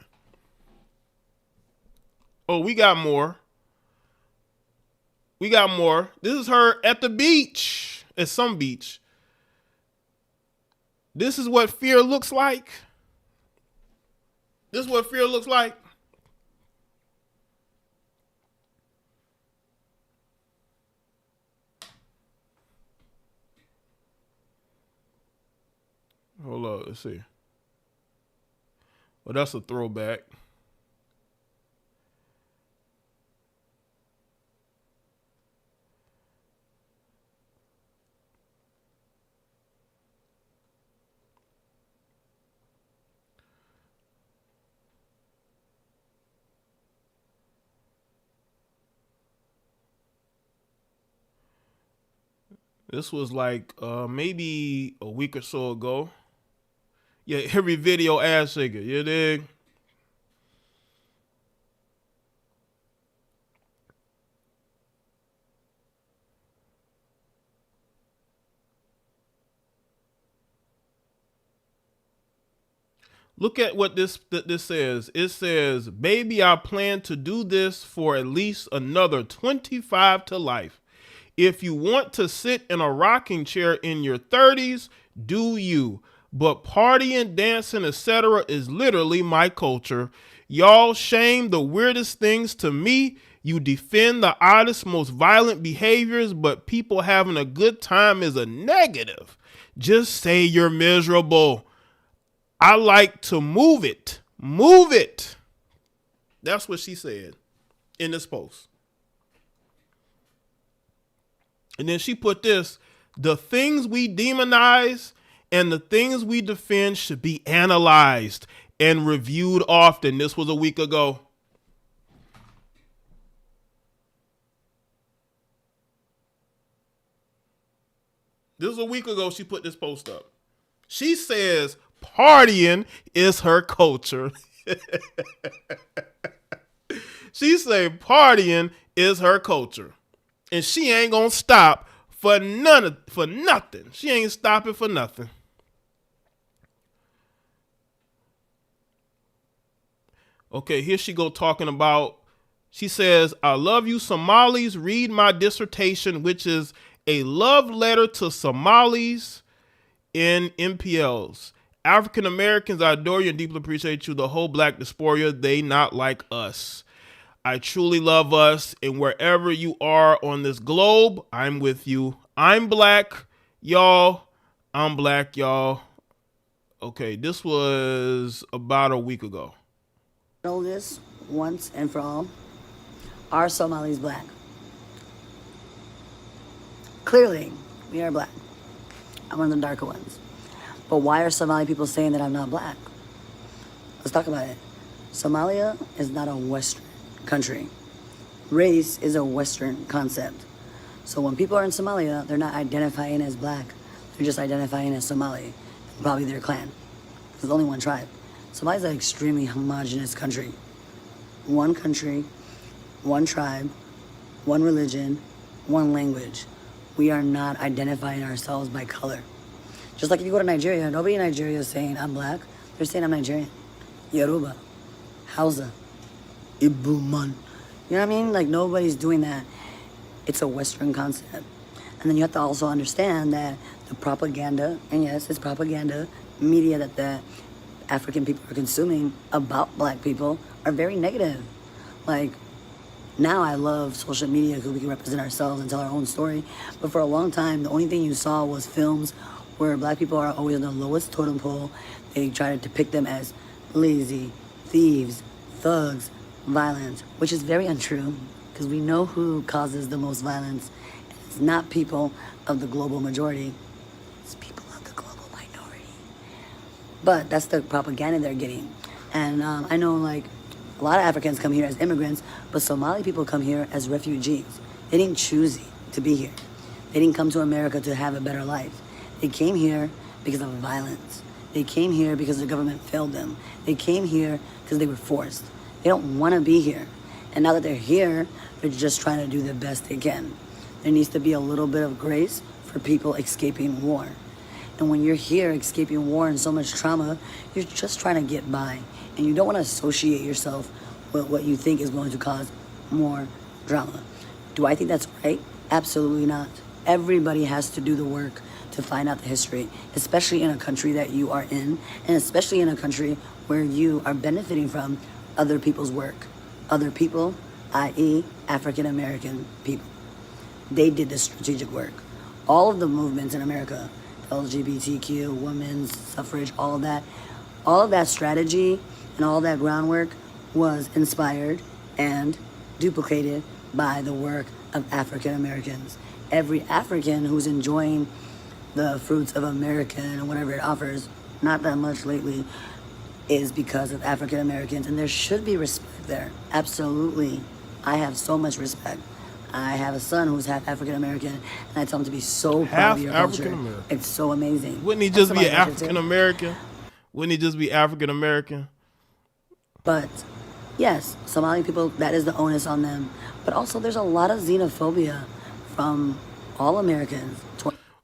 Oh, we got more. We got more. This is her at the beach, at some beach. This is what fear looks like. This is what fear looks like. Hold up, let's see. Well, that's a throwback. This was like maybe a week or so ago. Yeah, every video ass shaker, you dig? Look at what this says. It says, "Baby, I plan to do this for at least another 25 to life. If you want to sit in a rocking chair in your 30s, do you. But partying, dancing, etc. is literally my culture. Y'all shame the weirdest things to me. You defend the oddest, most violent behaviors, but people having a good time is a negative. Just say you're miserable. I like to move it. Move it." That's what she said in this post. And then she put this: "The things we demonize and the things we defend should be analyzed and reviewed often." This was a week ago. This was a week ago she put this post up. She says partying is her culture. She said partying is her culture. And she ain't gonna stop for nothing. She ain't stopping for nothing. Okay, here she go talking about, she says, "I love you Somalis. Read my dissertation, which is a love letter to Somalis in MPLs. African Americans, I adore you and deeply appreciate you. The whole black diaspora, they not like us. I truly love us, and wherever you are on this globe, I'm with you. I'm black, y'all. I'm black, y'all." Okay, this was about a week ago. Know this once and for all. Are Somalis black? Clearly, we are black. I'm one of the darker ones. But why are Somali people saying that I'm not black? Let's talk about it. Somalia is not a Western country. Race is a Western concept. So when people are in Somalia, they're not identifying as black. They're just identifying as Somali, probably their clan. There's only one tribe. Somalia is an extremely homogenous country. One country, one tribe, one religion, one language. We are not identifying ourselves by color. Just like if you go to Nigeria, nobody in Nigeria is saying I'm black. They're saying I'm Nigerian. Yoruba, Hausa, Ibuman. You know what I mean? Like nobody's doing that. It's a Western concept. And then you have to also understand that the propaganda, and yes, it's propaganda, media that the African people are consuming about black people are very negative. Like, now I love social media because we can represent ourselves and tell our own story. But for a long time, the only thing you saw was films where black people are always on the lowest totem pole. They try to depict them as lazy, thieves, thugs, violent, which is very untrue because we know who causes the most violence. It's not people of the global majority. It's people of the global minority. But that's the propaganda they're getting. And I know like a lot of Africans come here as immigrants, but Somali people come here as refugees. They didn't choose to be here. They didn't come to America to have a better life. They came here because of violence. They came here because the government failed them. They came here because they were forced. They don't want to be here. And now that they're here, they're just trying to do the best they can. There needs to be a little bit of grace for people escaping war. And when you're here escaping war and so much trauma, you're just trying to get by. And you don't want to associate yourself with what you think is going to cause more drama. Do I think that's right? Absolutely not. Everybody has to do the work to find out the history, especially in a country that you are in, and especially in a country where you are benefiting from other people's work. Other people, i.e. African American people. They did the strategic work. All of the movements in America, LGBTQ, women's suffrage, all of that strategy and all that groundwork was inspired and duplicated by the work of African Americans. Every African who's enjoying the fruits of American and whatever it offers, not that much lately, is because of African Americans, and there should be respect there. Absolutely. I have so much respect. I have a son who's half African American, and I tell him to be so proud of your culture. It's so amazing. Wouldn't he just be African American? Wouldn't he just be African American? But yes, Somali people, that is the onus on them. But also, there's a lot of xenophobia from all Americans.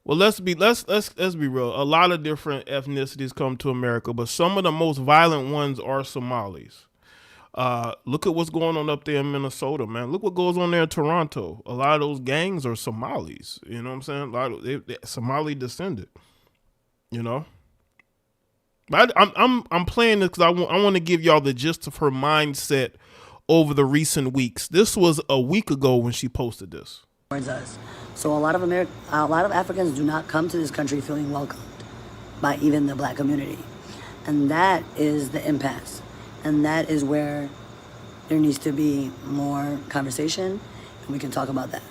Well, let's be real. A lot of different ethnicities come to America, but some of the most violent ones are Somalis. Look at what's going on up there in Minnesota, man. Look what goes on there in Toronto. A lot of those gangs are Somalis. You know what I'm saying? A lot of they Somali descended. You know. But I'm playing this because I want to give y'all the gist of her mindset over the recent weeks. This was a week ago when she posted this. Towards us. So a lot of Africans do not come to this country feeling welcomed by even the black community. And that is the impasse. And that is where there needs to be more conversation, and we can talk about that.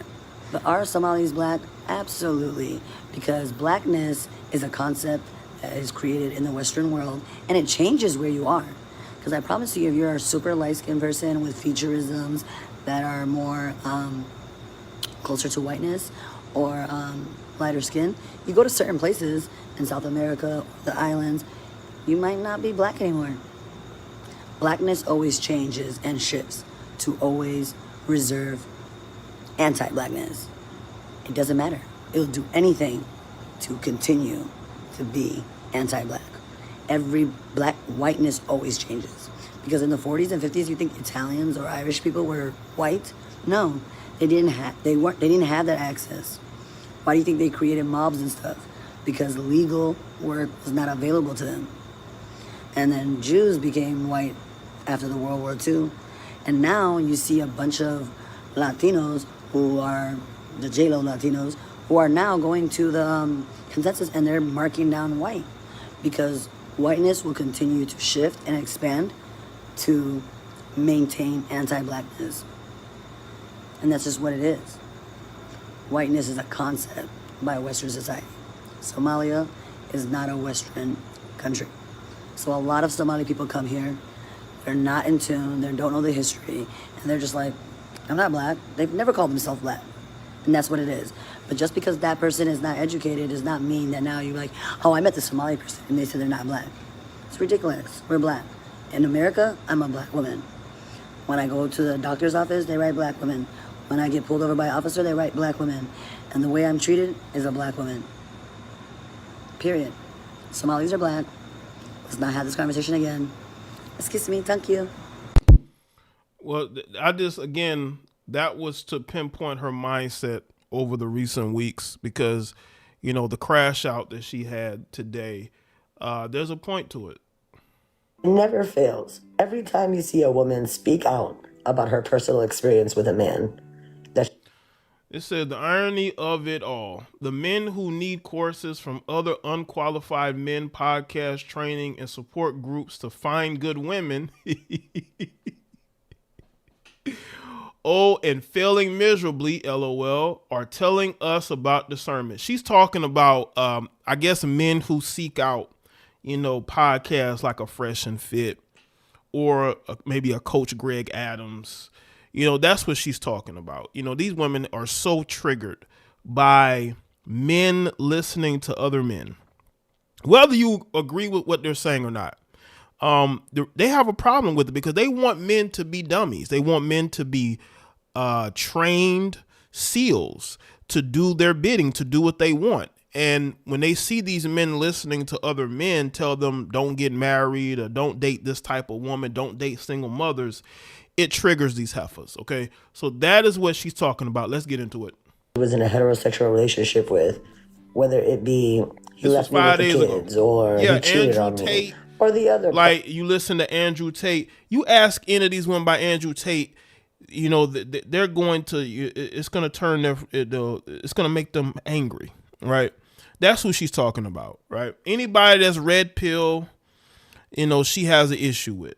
But are Somalis black? Absolutely. Because blackness is a concept that is created in the Western world, and it changes where you are. Because I promise you, if you're a super light-skinned person with featureisms that are more closer to whiteness or lighter skin, you go to certain places in South America, the islands, you might not be black anymore. Blackness always changes and shifts to always reserve anti-blackness. It doesn't matter. It'll do anything to continue to be anti-black. Every whiteness always changes. Because in the 40s and 50s, you think Italians or Irish people were white? No, they didn't have that access. Why do you think they created mobs and stuff? Because legal work was not available to them. And then Jews became white after the World War II. And now you see a bunch of Latinos who are the J-Lo Latinos who are now going to the consensus, and they're marking down white because whiteness will continue to shift and expand to maintain anti-blackness. And that's just what it is. Whiteness is a concept by Western society. Somalia is not a Western country. So a lot of Somali people come here, they're not in tune, they don't know the history, and they're just like, I'm not black. They've never called themselves black. And that's what it is. But just because that person is not educated does not mean that now you're like, oh, I met the Somali person and they said they're not black. It's ridiculous. We're black. In America, I'm a black woman. When I go to the doctor's office, they write black women. When I get pulled over by an officer, they write black women. And the way I'm treated is a black woman. Period. Somalis are black. Let's not have this conversation again. Excuse me, thank you. Well, again, that was to pinpoint her mindset over the recent weeks because, you know, the crash out that she had today, there's a point to it. It never fails. Every time you see a woman speak out about her personal experience with a man, it said the irony of it all. The men who need courses from other unqualified men, podcast training, and support groups to find good women. Oh, and failing miserably, LOL, are telling us about discernment. She's talking about, I guess, men who seek out, you know, podcasts like a Fresh and Fit or maybe a Coach Greg Adams. You know, that's what she's talking about. You know, these women are so triggered by men listening to other men, whether you agree with what they're saying or not. They have a problem with it because they want men to be dummies. They want men to be trained SEALs to do their bidding, to do what they want. And when they see these men listening to other men tell them don't get married or don't date this type of woman, don't date single mothers, it triggers these heifers. Okay, so that is what she's talking about. Let's get into it. He was in a heterosexual relationship with, whether it be he left me with the kids or he cheated on me, or the other. Like you listen to Andrew Tate, you ask any of these women by Andrew Tate, you know they're going to, it's going to turn it's going to make them angry, right? That's who she's talking about, right? Anybody that's red pill, she has an issue with.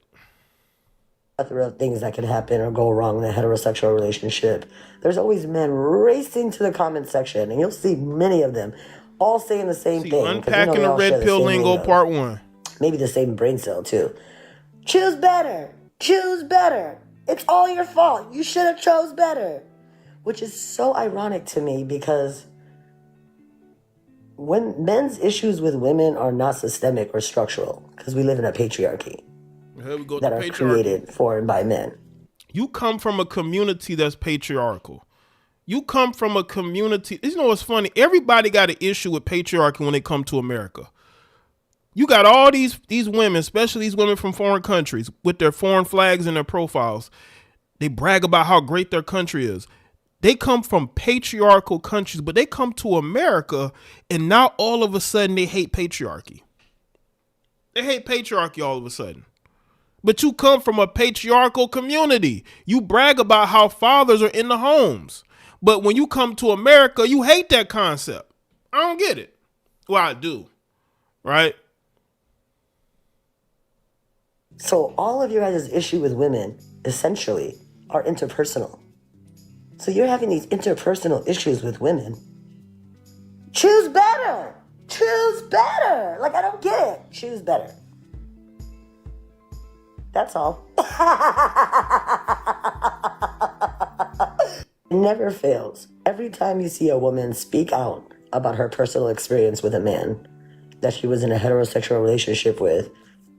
Plethora of things that can happen or go wrong in a heterosexual relationship. There's always men racing to the comment section, and you'll see many of them all saying the same thing. Unpacking the red pill lingo, part 1. Maybe the same brain cell too. Choose better. Choose better. It's all your fault. You should have chose better. Which is so ironic to me, because when men's issues with women are not systemic or structural, because we live in a patriarchy that are created for and by men. You come from a community that's patriarchal. You come from a community. You know what's funny? Everybody got an issue with patriarchy when they come to America. You got all these women, especially these women from foreign countries, with their foreign flags in their profiles. They brag about how great their country is. They come from patriarchal countries, but they come to America, and now all of a sudden they hate patriarchy. They hate patriarchy all of a sudden. But you come from a patriarchal community. You brag about how fathers are in the homes. But when you come to America, you hate that concept. I don't get it. Well, I do. Right? So all of your guys' issue with women, essentially, are interpersonal. So you're having these interpersonal issues with women. Choose better. Choose better. Like, I don't get it. Choose better. That's all. It never fails. Every time you see a woman speak out about her personal experience with a man that she was in a heterosexual relationship with,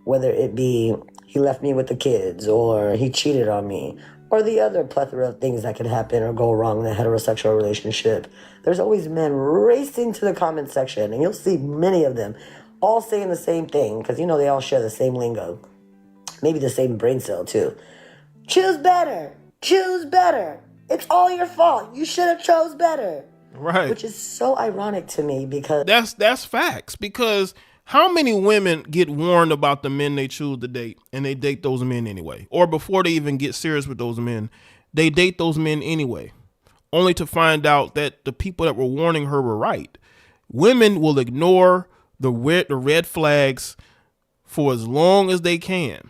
whether it be he left me with the kids, or he cheated on me, or the other plethora of things that can happen or go wrong in a heterosexual relationship, there's always men racing to the comment section, and you'll see many of them all saying the same thing, because they all share the same lingo. Maybe the same brain cell too. Choose better. Choose better. It's all your fault. You should have chose better. Right. Which is so ironic to me, because that's facts. Because how many women get warned about the men they choose to date, and they date those men anyway? Or before they even get serious with those men, they date those men anyway, only to find out that the people that were warning her were right. Women will ignore the red flags for as long as they can.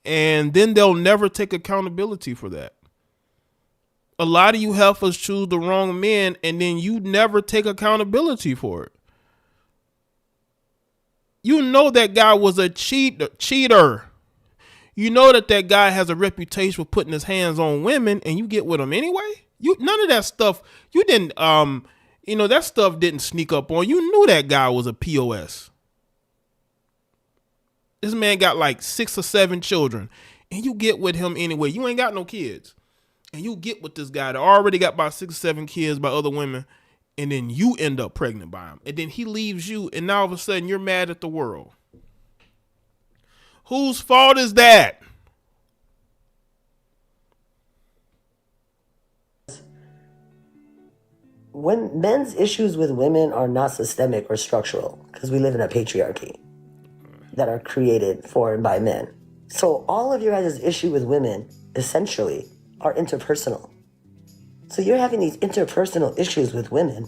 And then they'll never take accountability for that. A lot of you heifers choose the wrong men, and then you never take accountability for it. You know that guy was a cheater. You know that guy has a reputation for putting his hands on women, and you get with him anyway. None of that stuff. You didn't. That stuff didn't sneak up on you. You knew that guy was a POS. This man got like 6 or 7 children, and you get with him anyway. You ain't got no kids, and you get with this guy that already got about 6 or 7 kids by other women, and then you end up pregnant by him, and then he leaves you, and now all of a sudden you're mad at the world. Whose fault is that? When men's issues with women are not systemic or structural, because we live in a patriarchy that are created for and by men. So all of your guys' issue with women, essentially, are interpersonal. So you're having these interpersonal issues with women.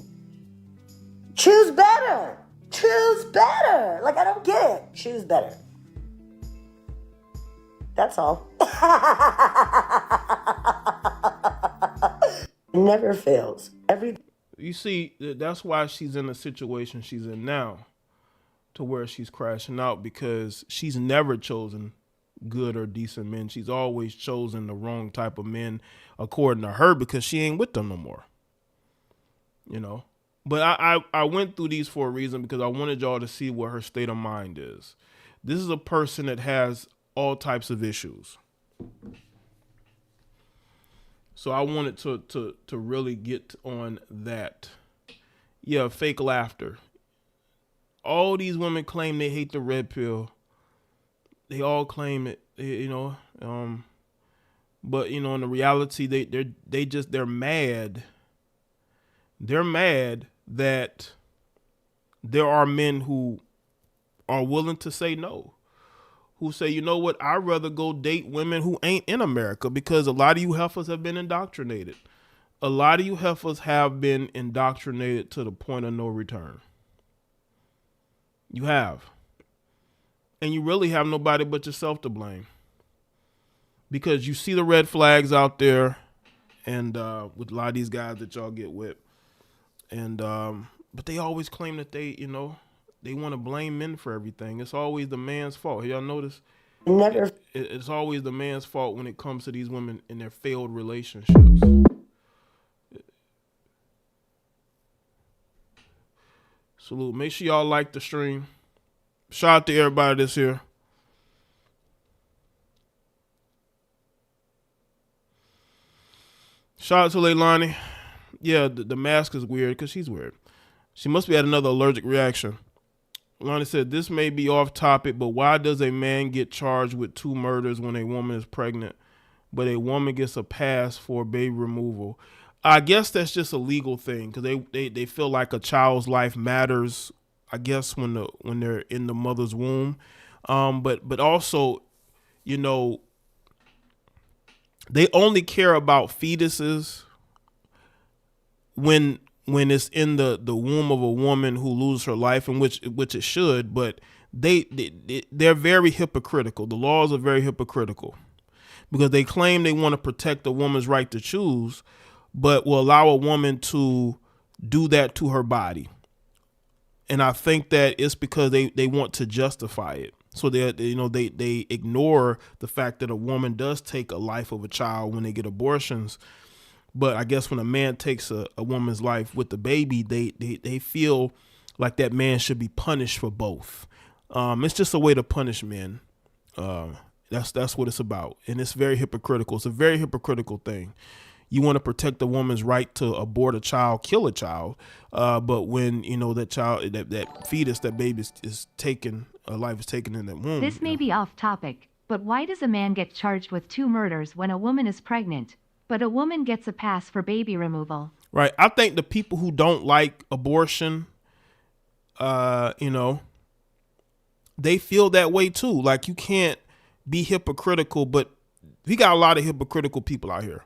Choose better. Choose better. Like, I don't get it. Choose better. That's all. It never fails. You see, that's why she's in the situation she's in now, to where she's crashing out, because she's never chosen good or decent men. She's always chosen the wrong type of men according to her, because she ain't with them no more. But I went through these for a reason, because I wanted y'all to see what her state of mind is. This is a person that has all types of issues. So I wanted to really get on that. Yeah, fake laughter. All these women claim they hate the red pill. They all claim it, but in the reality, they're mad. They're mad that there are men who are willing to say no, who say, you know what, I'd rather go date women who ain't in America, because a lot of you heifers have been indoctrinated. A lot of you heifers have been indoctrinated to the point of no return. You have. And you really have nobody but yourself to blame. Because you see the red flags out there, and with a lot of these guys that y'all get with. And but they always claim that they want to blame men for everything. It's always the man's fault. Y'all notice? Never. It's always the man's fault when it comes to these women in their failed relationships. Salute. Make sure y'all like the stream. Shout out to everybody that's here. Shout out to Leilani. Yeah, the mask is weird because she's weird. She must be at another allergic reaction. Lonnie said, this may be off topic, but why does a man get charged with 2 murders when a woman is pregnant, but a woman gets a pass for baby removal? I guess that's just a legal thing because they feel like a child's life matters, I guess, when they're in the mother's womb. But also, they only care about fetuses when it's in the womb of a woman who loses her life, and which it should, but they're very hypocritical. The laws are very hypocritical because they claim they want to protect a woman's right to choose, but will allow a woman to do that to her body. And I think that it's because they want to justify it. So they ignore the fact that a woman does take a life of a child when they get abortions. But I guess when a man takes a woman's life with the baby, they feel like that man should be punished for both. It's just a way to punish men. That's what it's about. And it's very hypocritical. It's a very hypocritical thing. You want to protect a woman's right to abort a child, kill a child. But when, that child, that fetus, that baby is taken, a life is taken in that womb. This may be off topic, but why does a man get charged with 2 murders when a woman is pregnant, but a woman gets a pass for baby removal? Right. I think the people who don't like abortion, they feel that way too. Like, you can't be hypocritical, but we got a lot of hypocritical people out here.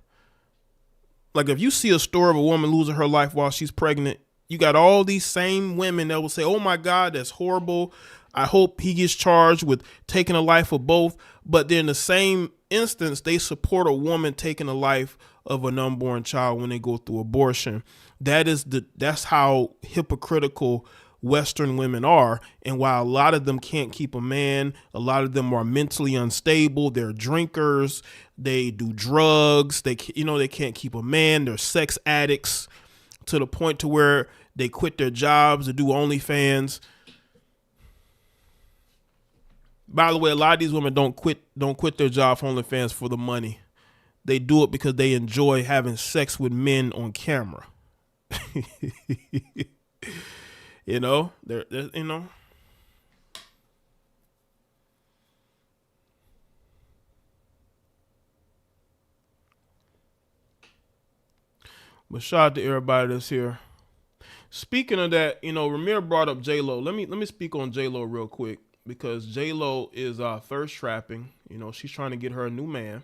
Like, if you see a story of a woman losing her life while she's pregnant, you got all these same women that will say, oh my God, that's horrible. I hope he gets charged with taking a life of both. But then in the same instance, they support a woman taking the life of an unborn child when they go through abortion. That's how hypocritical Western women are. And while a lot of them can't keep a man, a lot of them are mentally unstable. They're drinkers. They do drugs. They can't keep a man. They're sex addicts to the point to where they quit their jobs to do OnlyFans. By the way, a lot of these women don't quit their job for OnlyFans for the money. They do it because they enjoy having sex with men on camera. They're. But shout out to everybody that's here. Speaking of that, Ramir brought up J-Lo. Let me speak on J-Lo real quick, because J-Lo is thirst trapping. She's trying to get her a new man.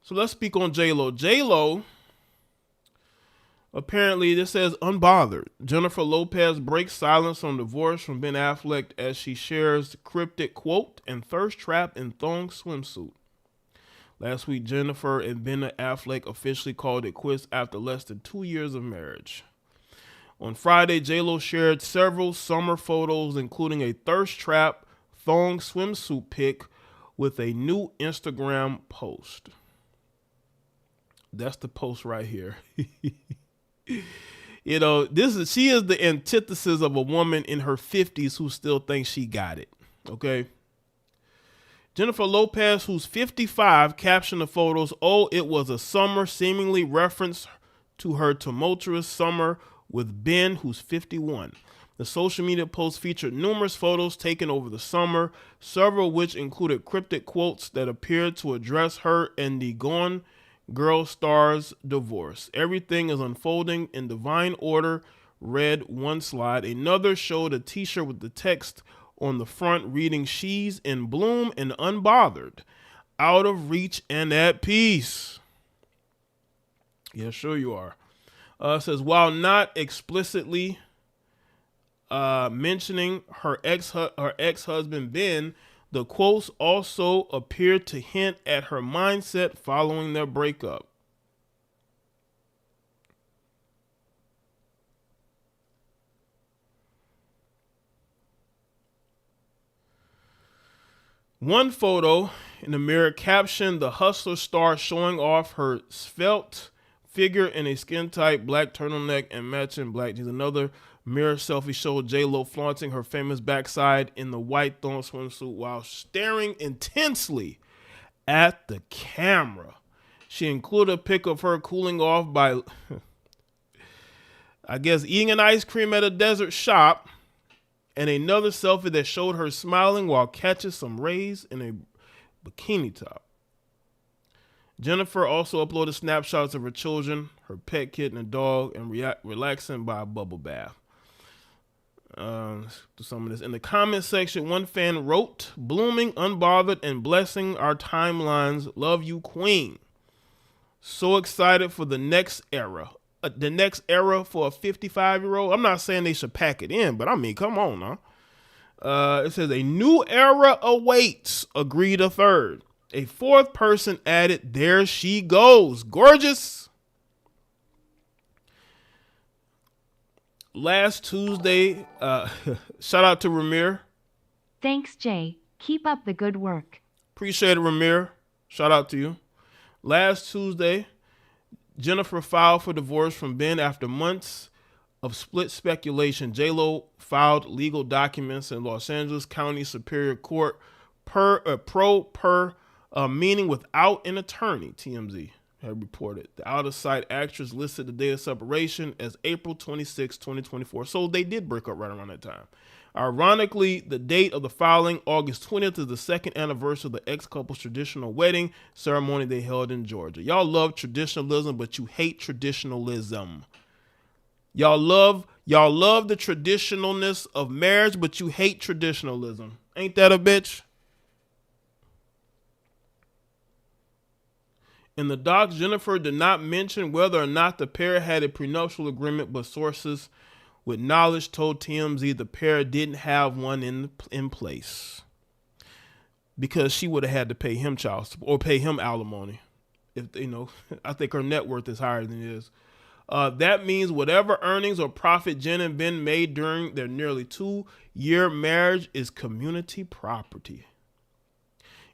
So let's speak on J-Lo. J-Lo, apparently, this says unbothered. Jennifer Lopez breaks silence on divorce from Ben Affleck as she shares cryptic quote and thirst trap in thong swimsuit. Last week, Jennifer and Ben Affleck officially called it quits after less than 2 years of marriage. On Friday, J-Lo shared several summer photos, including a thirst trap thong swimsuit pic with a new Instagram post. That's the post right here. She is the antithesis of a woman in her 50s who still thinks she got it. Okay. Jennifer Lopez, who's 55, captioned the photos, "Oh, it was a summer," seemingly reference to her tumultuous summer with Ben, who's 51. The social media post featured numerous photos taken over the summer, several of which included cryptic quotes that appeared to address her and the Gone Girl star's divorce. "Everything is unfolding in divine order," read one slide. Another showed a t-shirt with the text on the front reading, "She's in bloom and unbothered, out of reach and at peace." Yeah, sure you are. It says, while not explicitly mentioning her ex-husband Ben, the quotes also appear to hint at her mindset following their breakup. One photo in the mirror captioned the hustler star showing off her svelte figure in a skin-tight black turtleneck and matching black jeans. Another mirror selfie showed J-Lo flaunting her famous backside in the white thong swimsuit while staring intensely at the camera. She included a pic of her cooling off by, I guess, eating an ice cream at a desert shop, and another selfie that showed her smiling while catching some rays in a bikini top. Jennifer also uploaded snapshots of her children, her pet kitten and dog, and relaxing by a bubble bath. To some of this. In the comment section, one fan wrote, "Blooming, unbothered, and blessing our timelines. Love you, Queen. So excited for the next era." The next era for a 55-year-old. I'm not saying they should pack it in, but I mean, come on now. It says a new era awaits, agreed a third. A fourth person added, "There she goes. Gorgeous." Last Tuesday, shout out to Ramir. Thanks, Jay. Keep up the good work. Appreciate it, Ramir. Shout out to you. Last Tuesday, Jennifer filed for divorce from Ben after months of split speculation. J-Lo filed legal documents in Los Angeles County Superior Court meaning without an attorney, TMZ had reported. The out-of-sight actress listed the day of separation as April 26, 2024. So they did break up right around that time. Ironically, the date of the filing, August 20th, is the second anniversary of the ex-couple's traditional wedding ceremony they held in Georgia. Y'all love traditionalism, but you hate traditionalism. Y'all love the traditionalness of marriage, but you hate traditionalism. Ain't that a bitch? In the docs, Jennifer did not mention whether or not the pair had a prenuptial agreement, but sources with knowledge told TMZ the pair didn't have one in place because she would have had to pay him child support or pay him alimony. If I think her net worth is higher than his. That means whatever earnings or profit Jen and Ben made during their nearly 2-year marriage is community property.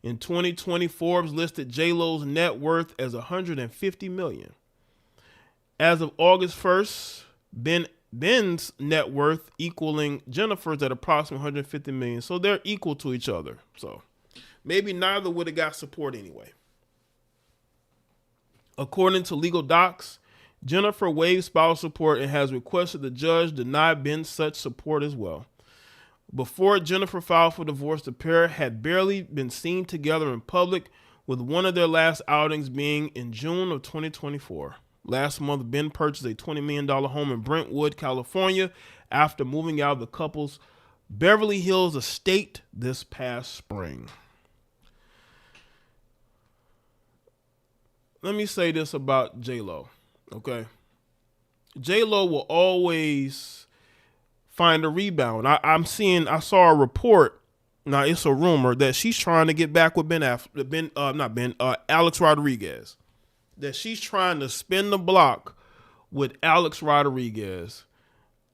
In 2020, Forbes listed J-Lo's net worth as $150 million. As of August 1st, Ben's net worth equaling Jennifer's at approximately $150 million. So they're equal to each other. So maybe neither would have got support anyway. According to legal docs, Jennifer waived spousal support and has requested the judge deny Ben such support as well. Before Jennifer filed for divorce, the pair had barely been seen together in public, with one of their last outings being in June of 2024. Last month, Ben purchased a $20 million home in Brentwood, California, after moving out of the couple's Beverly Hills estate this past spring. Let me say this about J-Lo, okay? J-Lo will always find a rebound. I saw a report. Now it's a rumor that she's trying to get back with Alex Rodriguez. That she's trying to spin the block with Alex Rodriguez.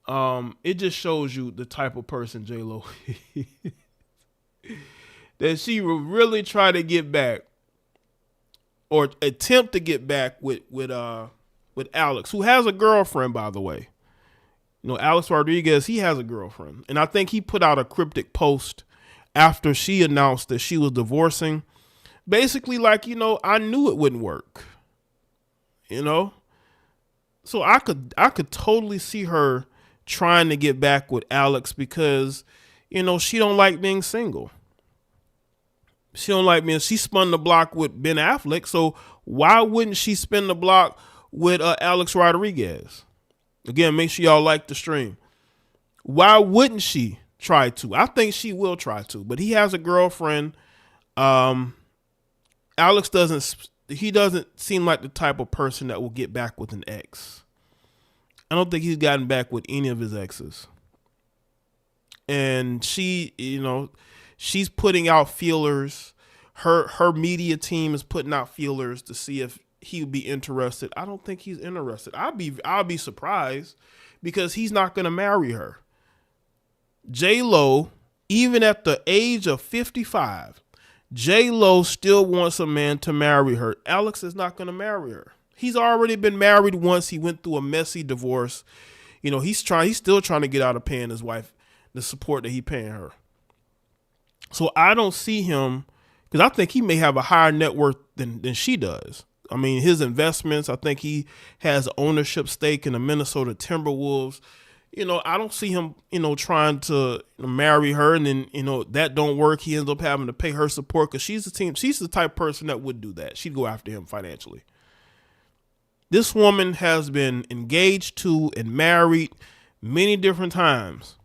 It just shows you the type of person J-Lo is. That she will really try to get back or attempt to get back with Alex, who has a girlfriend, by the way. Alex Rodriguez, he has a girlfriend. And I think he put out a cryptic post after she announced that she was divorcing. Basically like, I knew it wouldn't work. So I could totally see her trying to get back with Alex because, she don't like being single. She don't like being, she spun the block with Ben Affleck. So why wouldn't she spin the block with Alex Rodriguez? Again, make sure y'all like the stream. Why wouldn't she try to? I think she will try to, but he has a girlfriend. Alex doesn't he doesn't seem like the type of person that will get back with an ex. I don't think he's gotten back with any of his exes. And she, she's putting out feelers. Her media team is putting out feelers to see if he would be interested. I don't think he's interested. I'll be surprised because he's not going to marry her. J-Lo, even at the age of 55, J-Lo still wants a man to marry her. Alex is not going to marry her. He's already been married once. He went through a messy divorce. He's still trying to get out of paying his wife the support that he's paying her. So I don't see him, because I think he may have a higher net worth than she does. I mean, his investments, I think he has ownership stake in the Minnesota Timberwolves. I don't see him, trying to marry her, and then, that don't work. He ends up having to pay her support because she's the type of person that would do that. She'd go after him financially. This woman has been engaged to and married many different times.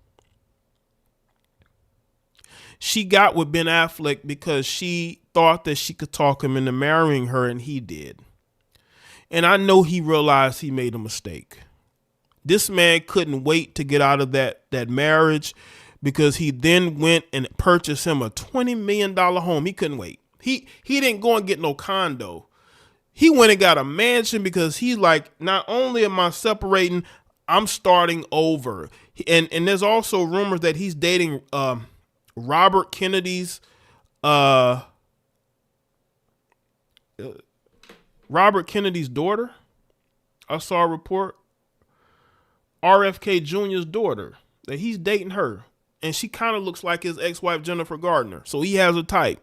She got with Ben Affleck because she thought that she could talk him into marrying her, and he did. And I know he realized he made a mistake. This man couldn't wait to get out of that marriage because he then went and purchased him a $20 million home. He couldn't wait. He didn't go and get no condo. He went and got a mansion because he's like, not only am I separating, I'm starting over. And there's also rumors that he's dating Robert Kennedy's daughter. I saw a report. RFK Jr.'s daughter, that he's dating her. And she kind of looks like his ex-wife, Jennifer Gardner. So he has a type.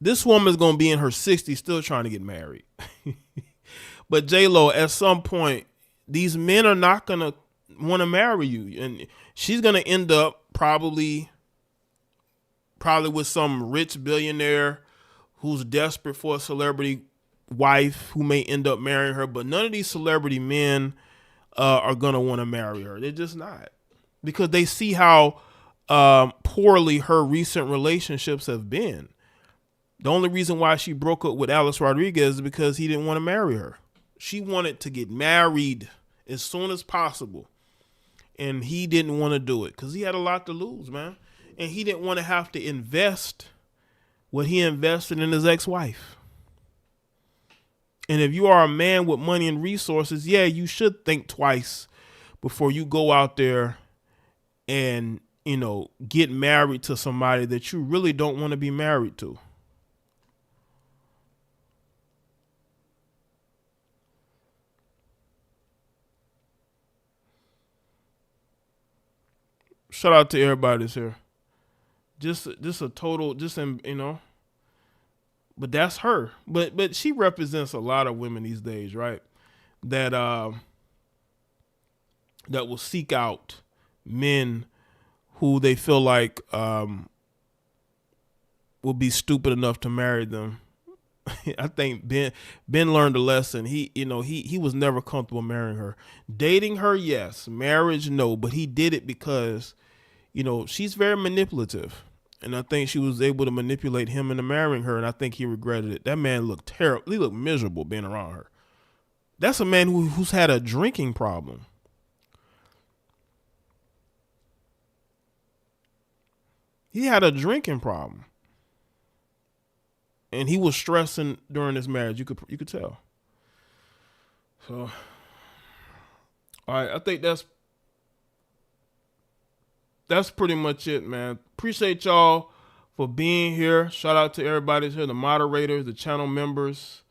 This woman's going to be in her 60s still trying to get married. But J-Lo, at some point, these men are not going to want to marry you. And she's going to end up probably with some rich billionaire who's desperate for a celebrity wife who may end up marrying her. But none of these celebrity men are going to want to marry her. They're just not. Because they see how poorly her recent relationships have been. The only reason why she broke up with Alex Rodriguez is because he didn't want to marry her. She wanted to get married as soon as possible. And he didn't want to do it because he had a lot to lose, man. And he didn't want to have to invest what he invested in his ex-wife. And if you are a man with money and resources, yeah, you should think twice before you go out there and, get married to somebody that you really don't want to be married to. Shout out to everybody that's here. Just a total, but that's her. But she represents a lot of women these days, right? That will seek out men who they feel like will be stupid enough to marry them. I think Ben learned a lesson. He was never comfortable marrying her. Dating her, yes. Marriage, no. But he did it because, she's very manipulative. And I think she was able to manipulate him into marrying her. And I think he regretted it. That man looked terrible. He looked miserable being around her. That's a man who's had a drinking problem. He had a drinking problem. And he was stressing during his marriage. You could tell. So, all right, I think that's pretty much it, man. Appreciate y'all for being here. Shout out to everybody here, the moderators, the channel members,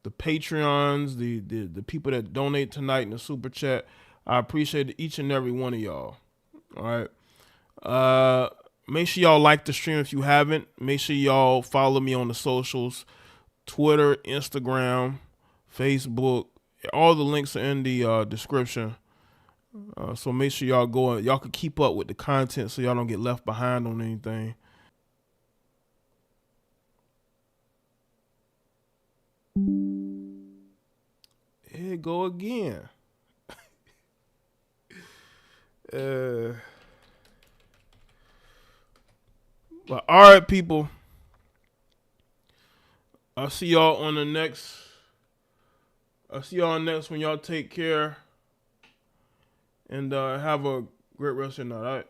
the Patreons, the people that donate tonight in the super chat. I appreciate each and every one of y'all. All right. Make sure y'all like the stream if you haven't. Make sure y'all follow me on the socials, Twitter, Instagram, Facebook. All the links are in the description. So make sure y'all go. Y'all can keep up with the content so y'all don't get left behind on anything. Here it go again. But all right, people. I'll see y'all on the next. I'll see y'all next one. Y'all take care. And have a great rest of your night. All right?